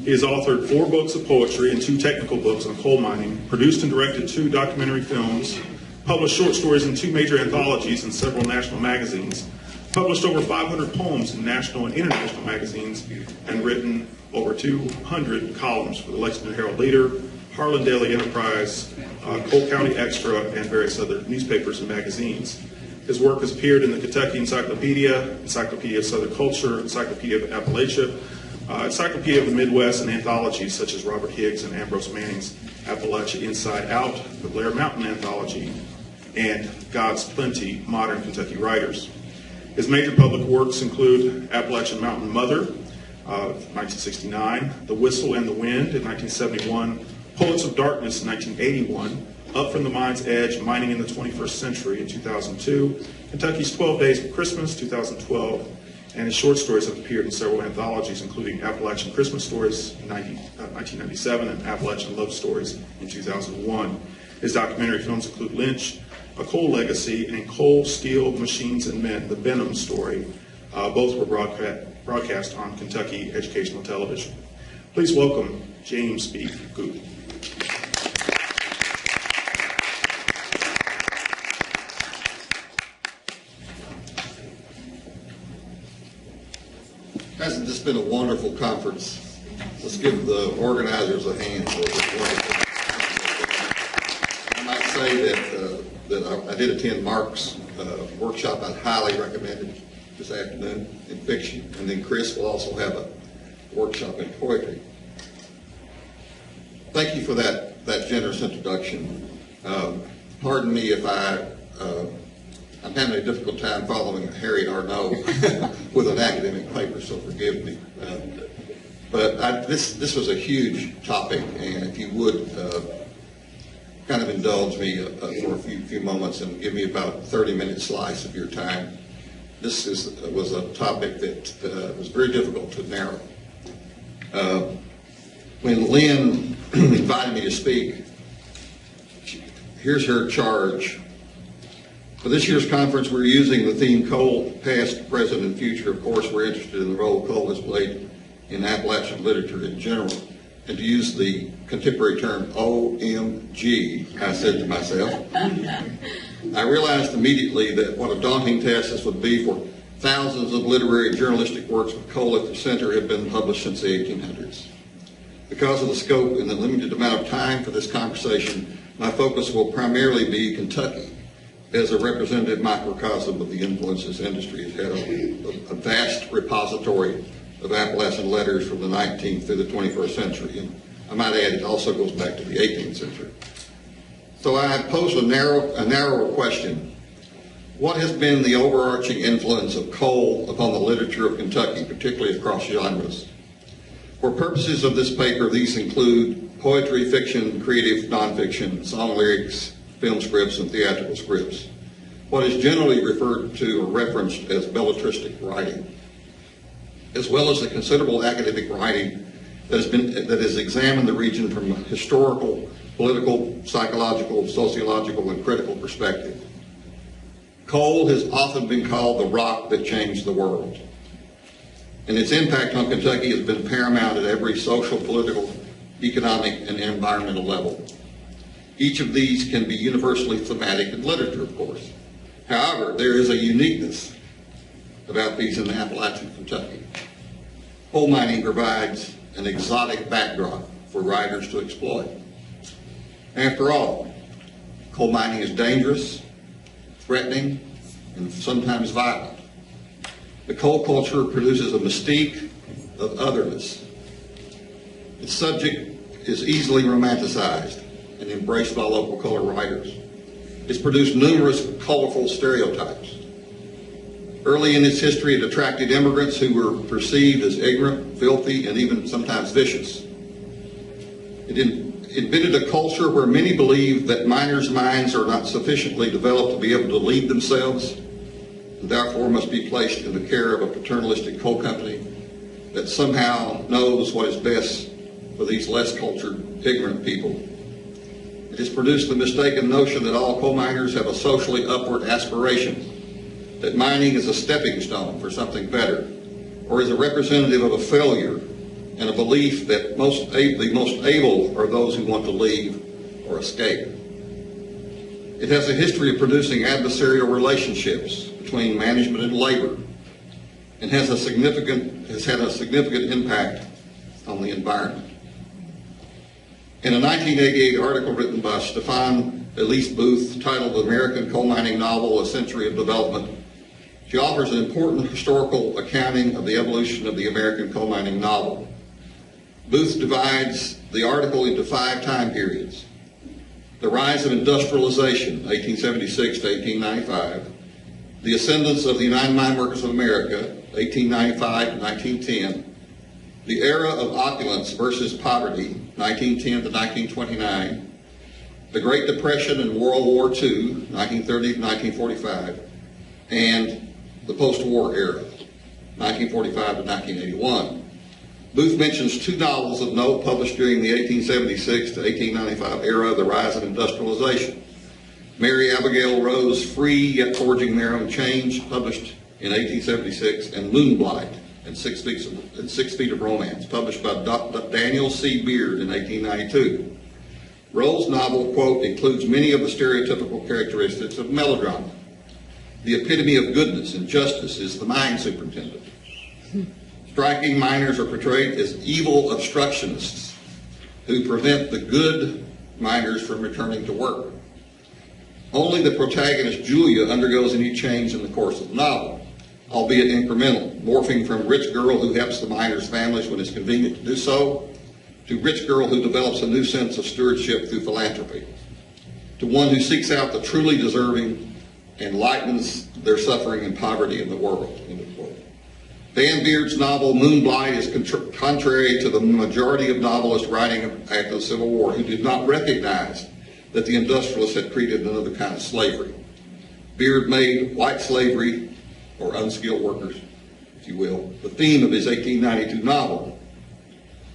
He has authored 4 books of poetry and 2 technical books on coal mining, produced and directed 2 documentary films, published short stories in 2 major anthologies and several national magazines, published over 500 poems in national and international magazines, and written over 200 columns for the Lexington Herald-Leader, Harlan Daily Enterprise, Cole County Extra, and various other newspapers and magazines. His work has appeared in the Kentucky Encyclopedia, Encyclopedia of Southern Culture, Encyclopedia of Appalachia, Encyclopedia of the Midwest, and anthologies such as Robert Higgs and Ambrose Manning's Appalachia Inside Out, the Blair Mountain Anthology, and God's Plenty, Modern Kentucky Writers. His major public works include Appalachian Mountain Mother, 1969, The Whistle and the Wind in 1971, Poets of Darkness in 1981, Up from the Mine's Edge, Mining in the 21st Century in 2002, Kentucky's 12 Days of Christmas, 2012, and his short stories have appeared in several anthologies, including Appalachian Christmas Stories in 1997 and Appalachian Love Stories in 2001. His documentary films include Lynch, A Coal Legacy, and Coal, Steel, Machines, and Men, The Benham Story. Both were broadcast on Kentucky Educational Television. Please welcome James B. Goode. Hasn't this been a wonderful conference? Let's give the organizers a hand for this wonderful. I might say that I did attend Mark's workshop. I'd highly recommend it this afternoon in fiction, and then Chris will also have a workshop in poetry. Thank you for that generous introduction. Pardon me if I'm having a difficult time following Harry Arnow with an academic paper, so forgive me. But this was a huge topic, and if you would kind of indulge me for a few moments and give me about a 30-minute slice of your time. This was a topic that was very difficult to narrow. When Lynn invited me to speak, here's her charge. For this year's conference, we're using the theme Coal, Past, Present, and Future. Of course, we're interested in the role coal has played in Appalachian literature in general. And to use the contemporary term OMG, I said to myself, I realized immediately that what a daunting task this would be for thousands of literary and journalistic works with coal at the center have been published since the 1800s. Because of the scope and the limited amount of time for this conversation, my focus will primarily be Kentucky as a representative microcosm of the influence this industry has had on a vast repository of Appalachian letters from the 19th through the 21st century. And I might add, it also goes back to the 18th century. So I posed a narrower question. What has been the overarching influence of coal upon the literature of Kentucky, particularly across genres? For purposes of this paper, these include poetry, fiction, creative nonfiction, song lyrics, film scripts, and theatrical scripts. What is generally referred to or referenced as belletristic writing, as well as the considerable academic writing that has examined the region from a historical, political, psychological, sociological, and critical perspective. Coal has often been called the rock that changed the world, and its impact on Kentucky has been paramount at every social, political, economic, and environmental level. Each of these can be universally thematic in literature, of course. However, there is a uniqueness about these in Appalachian Kentucky. Coal mining provides an exotic backdrop for writers to exploit. After all, coal mining is dangerous, threatening, and sometimes violent. The coal culture produces a mystique of otherness. Its subject is easily romanticized and embraced by local color writers. It's produced numerous colorful stereotypes. Early in its history, it attracted immigrants who were perceived as ignorant, filthy, and even sometimes vicious. It invented a culture where many believe that miners' minds are not sufficiently developed to be able to lead themselves, and therefore must be placed in the care of a paternalistic coal company that somehow knows what is best for these less cultured, ignorant people. It has produced the mistaken notion that all coal miners have a socially upward aspiration, that mining is a stepping stone for something better, or is a representative of a failure and a belief that the most able are those who want to leave or escape. It has a history of producing adversarial relationships between management and labor, and has had a significant impact on the environment. In a 1988 article written by Stefan Elise Booth titled American Coal Mining Novel, A Century of Development, she offers an important historical accounting of the evolution of the American coal mining novel. Booth divides the article into 5 time periods: the rise of industrialization, 1876 to 1895, the ascendance of the United Mine Workers of America, 1895 to 1910, the era of opulence versus poverty, 1910 to 1929, the Great Depression and World War II, 1930 to 1945, and the post-war era, 1945 to 1981. Booth mentions 2 novels of note published during the 1876 to 1895 era of the rise of industrialization: Mary Abigail Rose, Free Yet Forging Their Own Change, published in 1876, and Moonblight and 6 Feet of Romance, published by Daniel C. Beard in 1892. Rowe's novel, quote, includes many of the stereotypical characteristics of melodrama. The epitome of goodness and justice is the mine superintendent. Striking miners are portrayed as evil obstructionists who prevent the good miners from returning to work. Only the protagonist, Julia, undergoes any change in the course of the novel, albeit incremental, morphing from rich girl who helps the miners' families when it's convenient to do so, to rich girl who develops a new sense of stewardship through philanthropy, to one who seeks out the truly deserving and lightens their suffering and poverty in the world. End of quote. Dan Beard's novel Moonblight is contrary to the majority of novelists writing after the Civil War who did not recognize that the industrialists had created another kind of slavery. Beard made white slavery, or unskilled workers, if you will, the theme of his 1892 novel.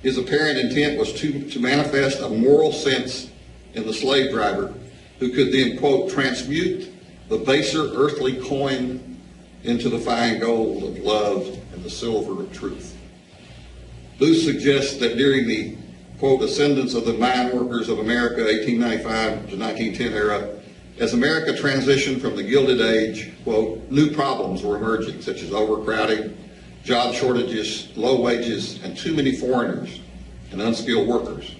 His apparent intent was to manifest a moral sense in the slave driver who could then, quote, transmute the baser earthly coin into the fine gold of love and the silver of truth. Booth suggests that during the, quote, ascendance of the mine workers of America, 1895 to 1910 era, as America transitioned from the Gilded Age, quote, new problems were emerging, such as overcrowding, job shortages, low wages, and too many foreigners and unskilled workers.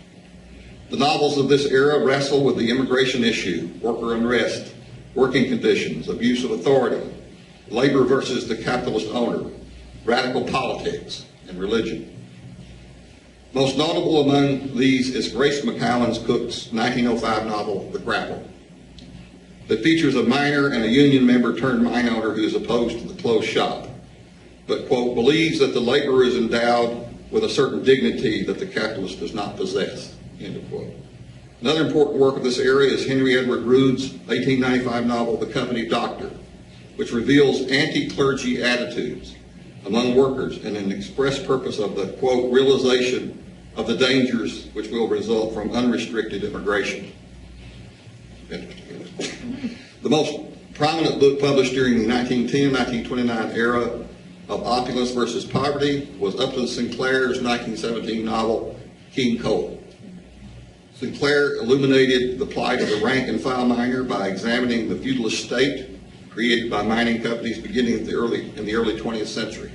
The novels of this era wrestle with the immigration issue, worker unrest, working conditions, abuse of authority, labor versus the capitalist owner, radical politics, and religion. Most notable among these is Grace McCowan's Cook's 1905 novel, The Grapple, that features a miner and a union member turned mine owner who is opposed to the closed shop, but, quote, believes that the laborer is endowed with a certain dignity that the capitalist does not possess, end of quote. Another important work of this area is Henry Edward Rood's 1895 novel, The Company Doctor, which reveals anti-clergy attitudes among workers and an express purpose of the, quote, realization of the dangers which will result from unrestricted immigration. The most prominent book published during the 1910-1929 era of opulence versus poverty was Upton Sinclair's 1917 novel, King Coal. Sinclair illuminated the plight of the rank and file miner by examining the feudalist state created by mining companies beginning in the early 20th century.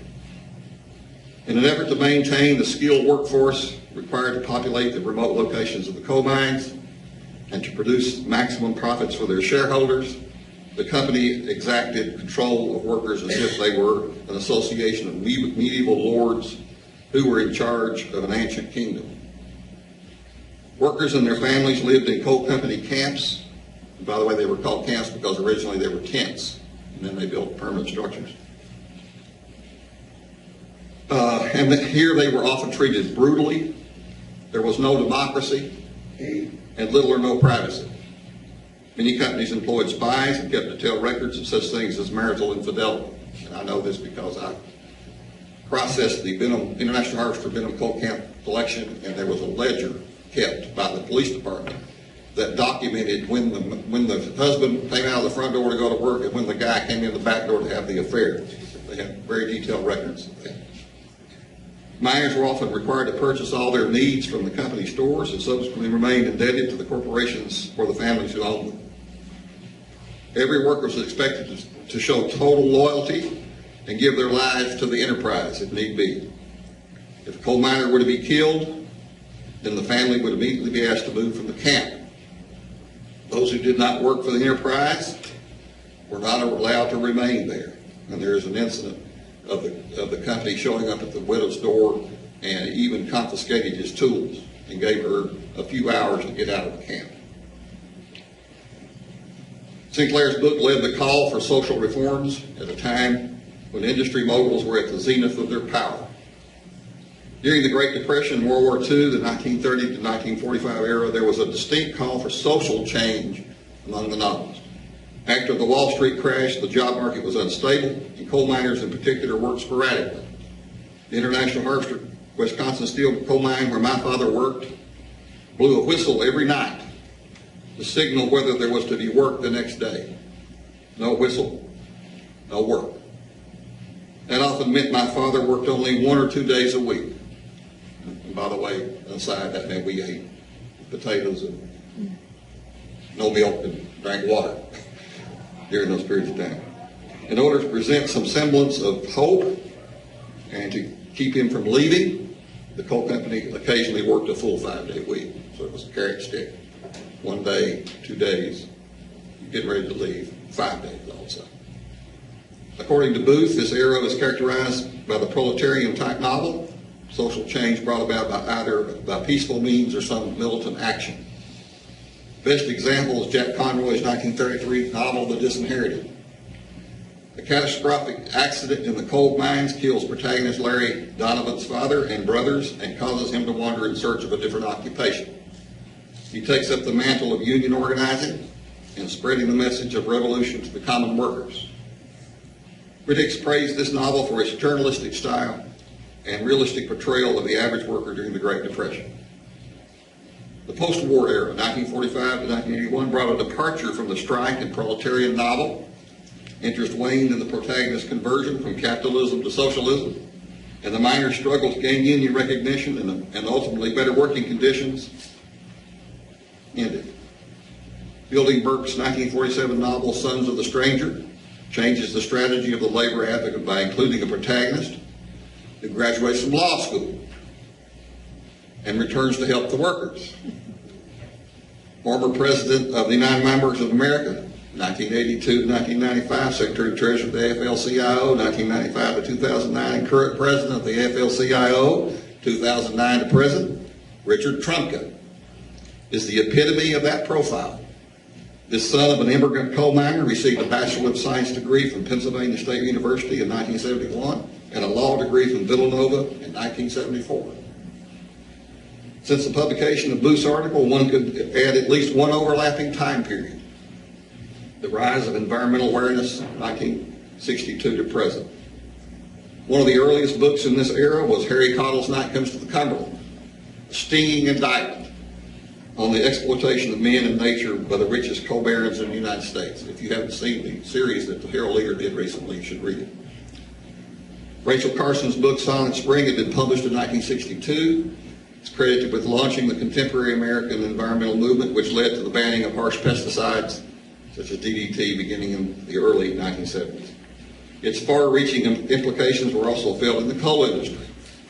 In an effort to maintain the skilled workforce required to populate the remote locations of the coal mines and to produce maximum profits for their shareholders, the company exacted control of workers as if they were an association of medieval lords who were in charge of an ancient kingdom. Workers and their families lived in coal company camps. And by the way, they were called camps because originally they were tents, and then they built permanent structures. And here they were often treated brutally. There was no democracy and little or no privacy. Many companies employed spies and kept detailed records of such things as marital infidelity. And I know this because I processed the International Harvester Benham Coal Camp collection, and there was a ledger kept by the police department that documented when the husband came out of the front door to go to work and when the guy came in the back door to have the affair. They had very detailed records of that. Miners were often required to purchase all their needs from the company stores and subsequently remained indebted to the corporations or the families who owned them. Every worker was expected to show total loyalty and give their lives to the enterprise if need be. If a coal miner were to be killed, then the family would immediately be asked to move from the camp. Those who did not work for the enterprise were not allowed to remain there. And there is an incident of the company showing up at the widow's door and even confiscated his tools and gave her a few hours to get out of the camp. Sinclair's book led the call for social reforms at a time when industry moguls were at the zenith of their power. During the Great Depression and World War II, the 1930 to 1945 era, there was a distinct call for social change among the novelists. After the Wall Street crash, the job market was unstable, and coal miners in particular worked sporadically. The International Harvester Wisconsin Steel Coal Mine, where my father worked, blew a whistle every night to signal whether there was to be work the next day. No whistle, no work. That often meant my father worked only 1 or 2 days a week. And by the way, aside, that meant we ate potatoes and no milk and drank water during those periods of time. In order to present some semblance of hope and to keep him from leaving, the coal company occasionally worked a full 5-day week. So it was a carrot stick. 1 day, 2 days, you're getting ready to leave, 5 days also. According to Booth, this era is characterized by the proletarian type novel, social change brought about by either by peaceful means or some militant action. Best example is Jack Conroy's 1933 novel, The Disinherited. A catastrophic accident in the coal mines kills protagonist Larry Donovan's father and brothers and causes him to wander in search of a different occupation. He takes up the mantle of union organizing and spreading the message of revolution to the common workers. Critics praised this novel for its journalistic style and realistic portrayal of the average worker during the Great Depression. The post-war era, 1945 to 1981, brought a departure from the strike and proletarian novel. Interest waned in the protagonist's conversion from capitalism to socialism, and the miners' struggle to gain union recognition and ultimately better working conditions ended. Fielding Burke's 1947 novel, Sons of the Stranger, changes the strategy of the labor advocate by including a protagonist who graduates from law school and returns to help the workers. Former President of the United Members of America, 1982 to 1995, Secretary of Treasury of the AFL-CIO, 1995 to 2009, and current President of the AFL-CIO, 2009 to present, Richard Trumka, is the epitome of that profile. This son of an immigrant coal miner received a Bachelor of Science degree from Pennsylvania State University in 1971 and a law degree from Villanova in 1974. Since the publication of Booth's article, one could add at least one overlapping time period. The rise of environmental awareness, 1962 to present. One of the earliest books in this era was Harry Cottle's Night Comes to the Cumberland, a stinging indictment on the exploitation of men and nature by the richest coal barons in the United States. If you haven't seen the series that the Herald Leader did recently, you should read it. Rachel Carson's book, Silent Spring, had been published in 1962. It's credited with launching the contemporary American environmental movement, which led to the banning of harsh pesticides, such as DDT, beginning in the early 1970s. Its far-reaching implications were also felt in the coal industry,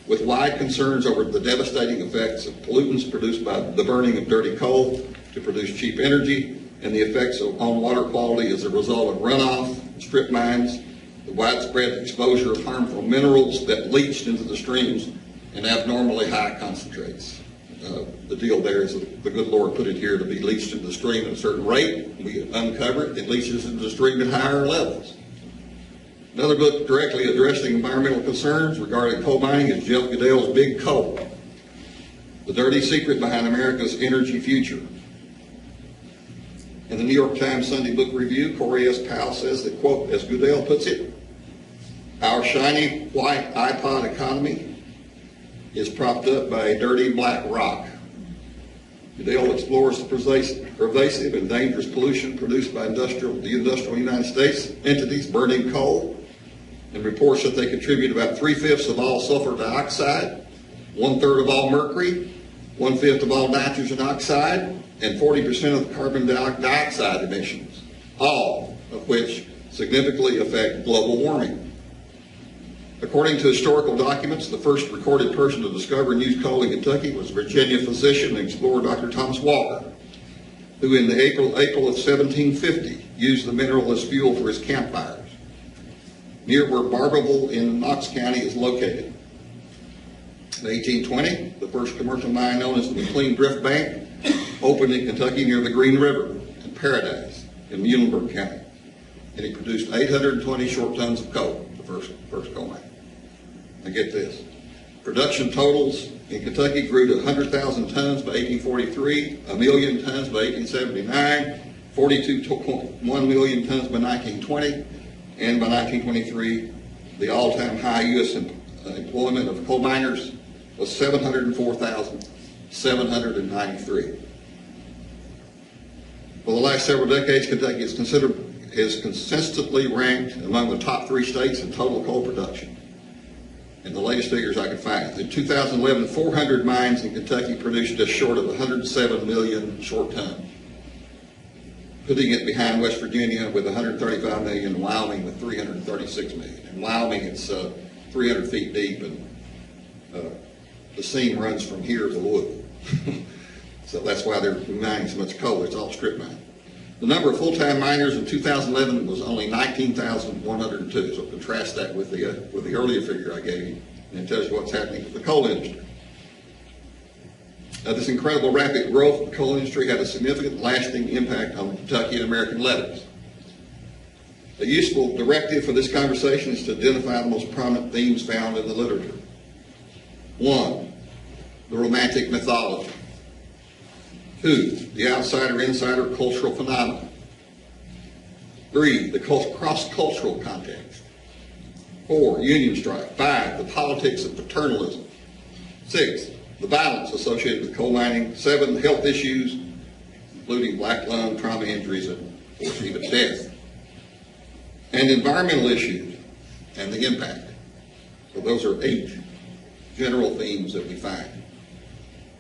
with wide concerns over the devastating effects of pollutants produced by the burning of dirty coal to produce cheap energy, and the effects on water quality as a result of runoff, strip mines, the widespread exposure of harmful minerals that leached into the streams in abnormally high concentrates. The deal there is that the good Lord put it here to be leached into the stream at a certain rate. We uncover it, it leaches into the stream at higher levels. Another book directly addressing environmental concerns regarding coal mining is Jeff Goodale's Big Coal, The Dirty Secret Behind America's Energy Future. In the New York Times Sunday Book Review, Corey S. Powell says that, quote, as Goodale puts it, our shiny white iPod economy is propped up by a dirty black rock. Goodale explores the pervasive and dangerous pollution produced by the industrial United States entities burning coal and reports that they contribute about 3/5 of all sulfur dioxide, 1/3 of all mercury, 1/5 of all nitrogen oxide, and 40% of the carbon dioxide emissions, all of which significantly affect global warming. According to historical documents, the first recorded person to discover and use coal in Kentucky was Virginia physician and explorer Dr. Thomas Walker, who in the April of 1750 used the mineral as fuel for his campfires, near where Barberville in Knox County is located. In 1820, the first commercial mine, known as the McLean Drift Bank, opened in Kentucky near the Green River in Paradise in Muhlenberg County, and it produced 820 short tons of coal, the first coal mine. Now get this. Production totals in Kentucky grew to 100,000 tons by 1843, 1 million tons by 1879, 42.1 million tons by 1920, and by 1923, the all-time high U.S. employment of coal miners was 704,793. For the last several decades, Kentucky is consistently ranked among the top 3 states in total coal production. And the latest figures I could find. In 2011, 400 mines in Kentucky produced just short of 107 million short tons, putting it behind West Virginia with 135 million and Wyoming with 336 million. In Wyoming, it's 300 feet deep, and the seam runs from here to Louisville. So that's why they're mining so much coal. It's all strip mining. The number of full-time miners in 2011 was only 19,102. So contrast that with the earlier figure I gave you, and it tells you what's happening with the coal industry. Now, this incredible rapid growth of the coal industry had a significant lasting impact on the Kentucky and American levees. A useful directive for this conversation is to identify the most prominent themes found in the literature. 1, the romantic mythology. 2, the outsider-insider cultural phenomenon. 3, the cross-cultural context. 4, union strike. 5, the politics of paternalism. 6, the violence associated with coal mining. 7, health issues, including black lung, trauma injuries, and of course even death. And environmental issues and the impact. So those are 8 general themes that we find.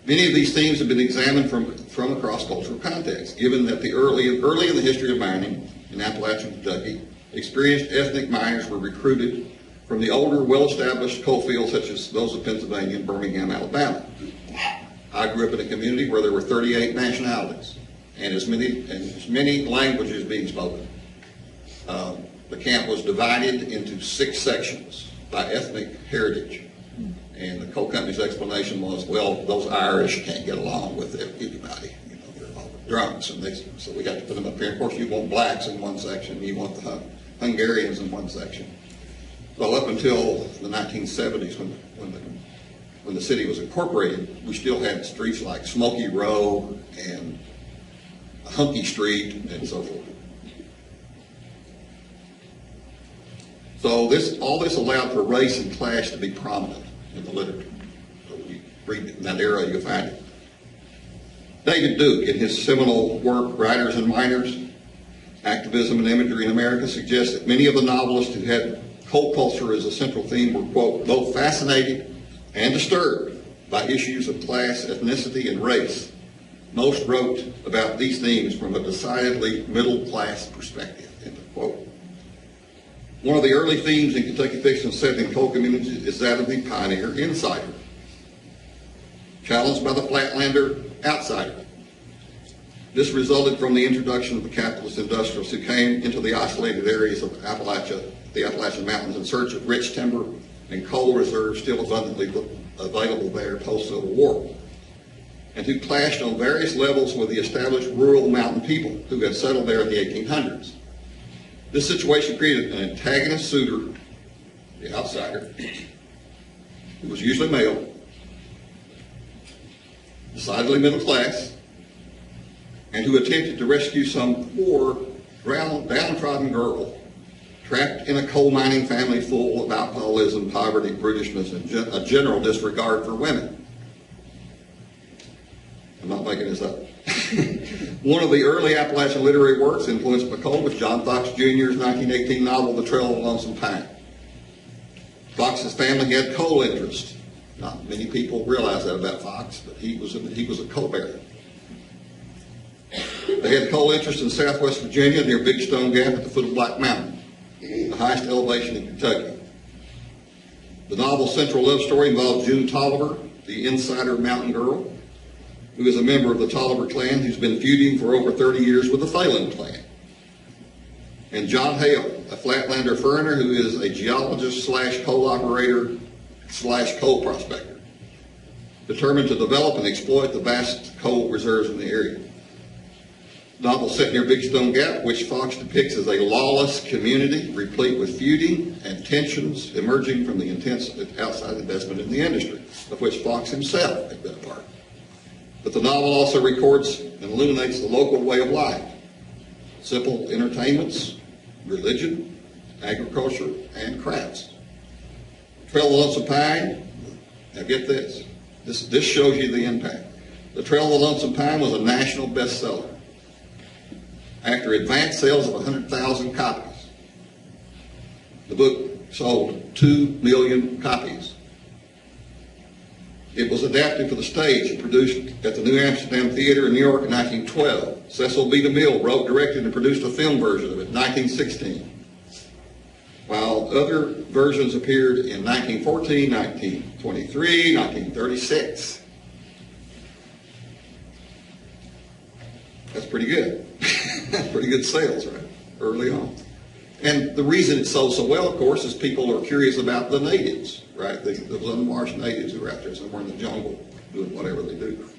Many of these themes have been examined from a cross-cultural context, given that early in the history of mining in Appalachian, Kentucky, experienced ethnic miners were recruited from the older, well-established coal fields such as those of Pennsylvania and Birmingham, Alabama. I grew up in a community where there were 38 nationalities and as many languages being spoken. The camp was divided into 6 sections by ethnic heritage. And the coal company's explanation was, well, those Irish can't get along with anybody. You know, they're all drunks, and so we got to put them up here. Of course, you want blacks in one section, you want the Hungarians in one section. Well, up until the 1970s, when the city was incorporated, we still had streets like Smoky Row and Hunky Street and so forth. So all this allowed for race and class to be prominent in the literature. So when you read in that era, you'll find it. David Duke, in his seminal work, Writers and Miners, Activism and Imagery in America, suggests that many of the novelists who had coal culture as a central theme were, quote, both fascinated and disturbed by issues of class, ethnicity, and race. Most wrote about these themes from a decidedly middle-class perspective, end of quote. One of the early themes in Kentucky fiction set in coal communities is that of the pioneer insider, challenged by the flatlander outsider. This resulted from the introduction of the capitalist industrialists who came into the isolated areas of Appalachia, the Appalachian Mountains, in search of rich timber and coal reserves still abundantly available there post-Civil War, and who clashed on various levels with the established rural mountain people who had settled there in the 1800s. This situation created an antagonist suitor, the outsider, who was usually male, decidedly middle class, and who attempted to rescue some poor, downtrodden girl trapped in a coal mining family full of alcoholism, poverty, brutishness, and a general disregard for women. I'm not making this up. One of the early Appalachian literary works influenced by coal was John Fox Jr.'s 1918 novel, The Trail of Lonesome Pine. Fox's family had coal interest. Not many people realize that about Fox, but he was a coal baron. They had coal interest in southwest Virginia near Big Stone Gap at the foot of Black Mountain, the highest elevation in Kentucky. The novel's central love story involves June Tolliver, the insider mountain girl, who is a member of the Tolliver clan who's been feuding for over 30 years with the Phelan clan. And John Hale, a Flatlander foreigner who is a geologist slash coal operator slash coal prospector, determined to develop and exploit the vast coal reserves in the area. The novel set near Big Stone Gap, which Fox depicts as a lawless community replete with feuding and tensions emerging from the intense outside investment in the industry, of which Fox himself had been a part. But the novel also records and illuminates the local way of life, simple entertainments, religion, agriculture, and crafts. Trail of the Lonesome Pine, now get this. This shows you the impact. The Trail of the Lonesome Pine was a national bestseller after advanced sales of 100,000 copies. The book sold 2 million copies. It was adapted for the stage and produced at the New Amsterdam Theater in New York in 1912. Cecil B. DeMille wrote, directed, and produced a film version of it in 1916, while other versions appeared in 1914, 1923, 1936. That's pretty good. That's pretty good sales, right? Early on. And the reason it sold so well, of course, is people are curious about the natives, right? Those unmarsh natives who are out there somewhere in the jungle doing whatever they do.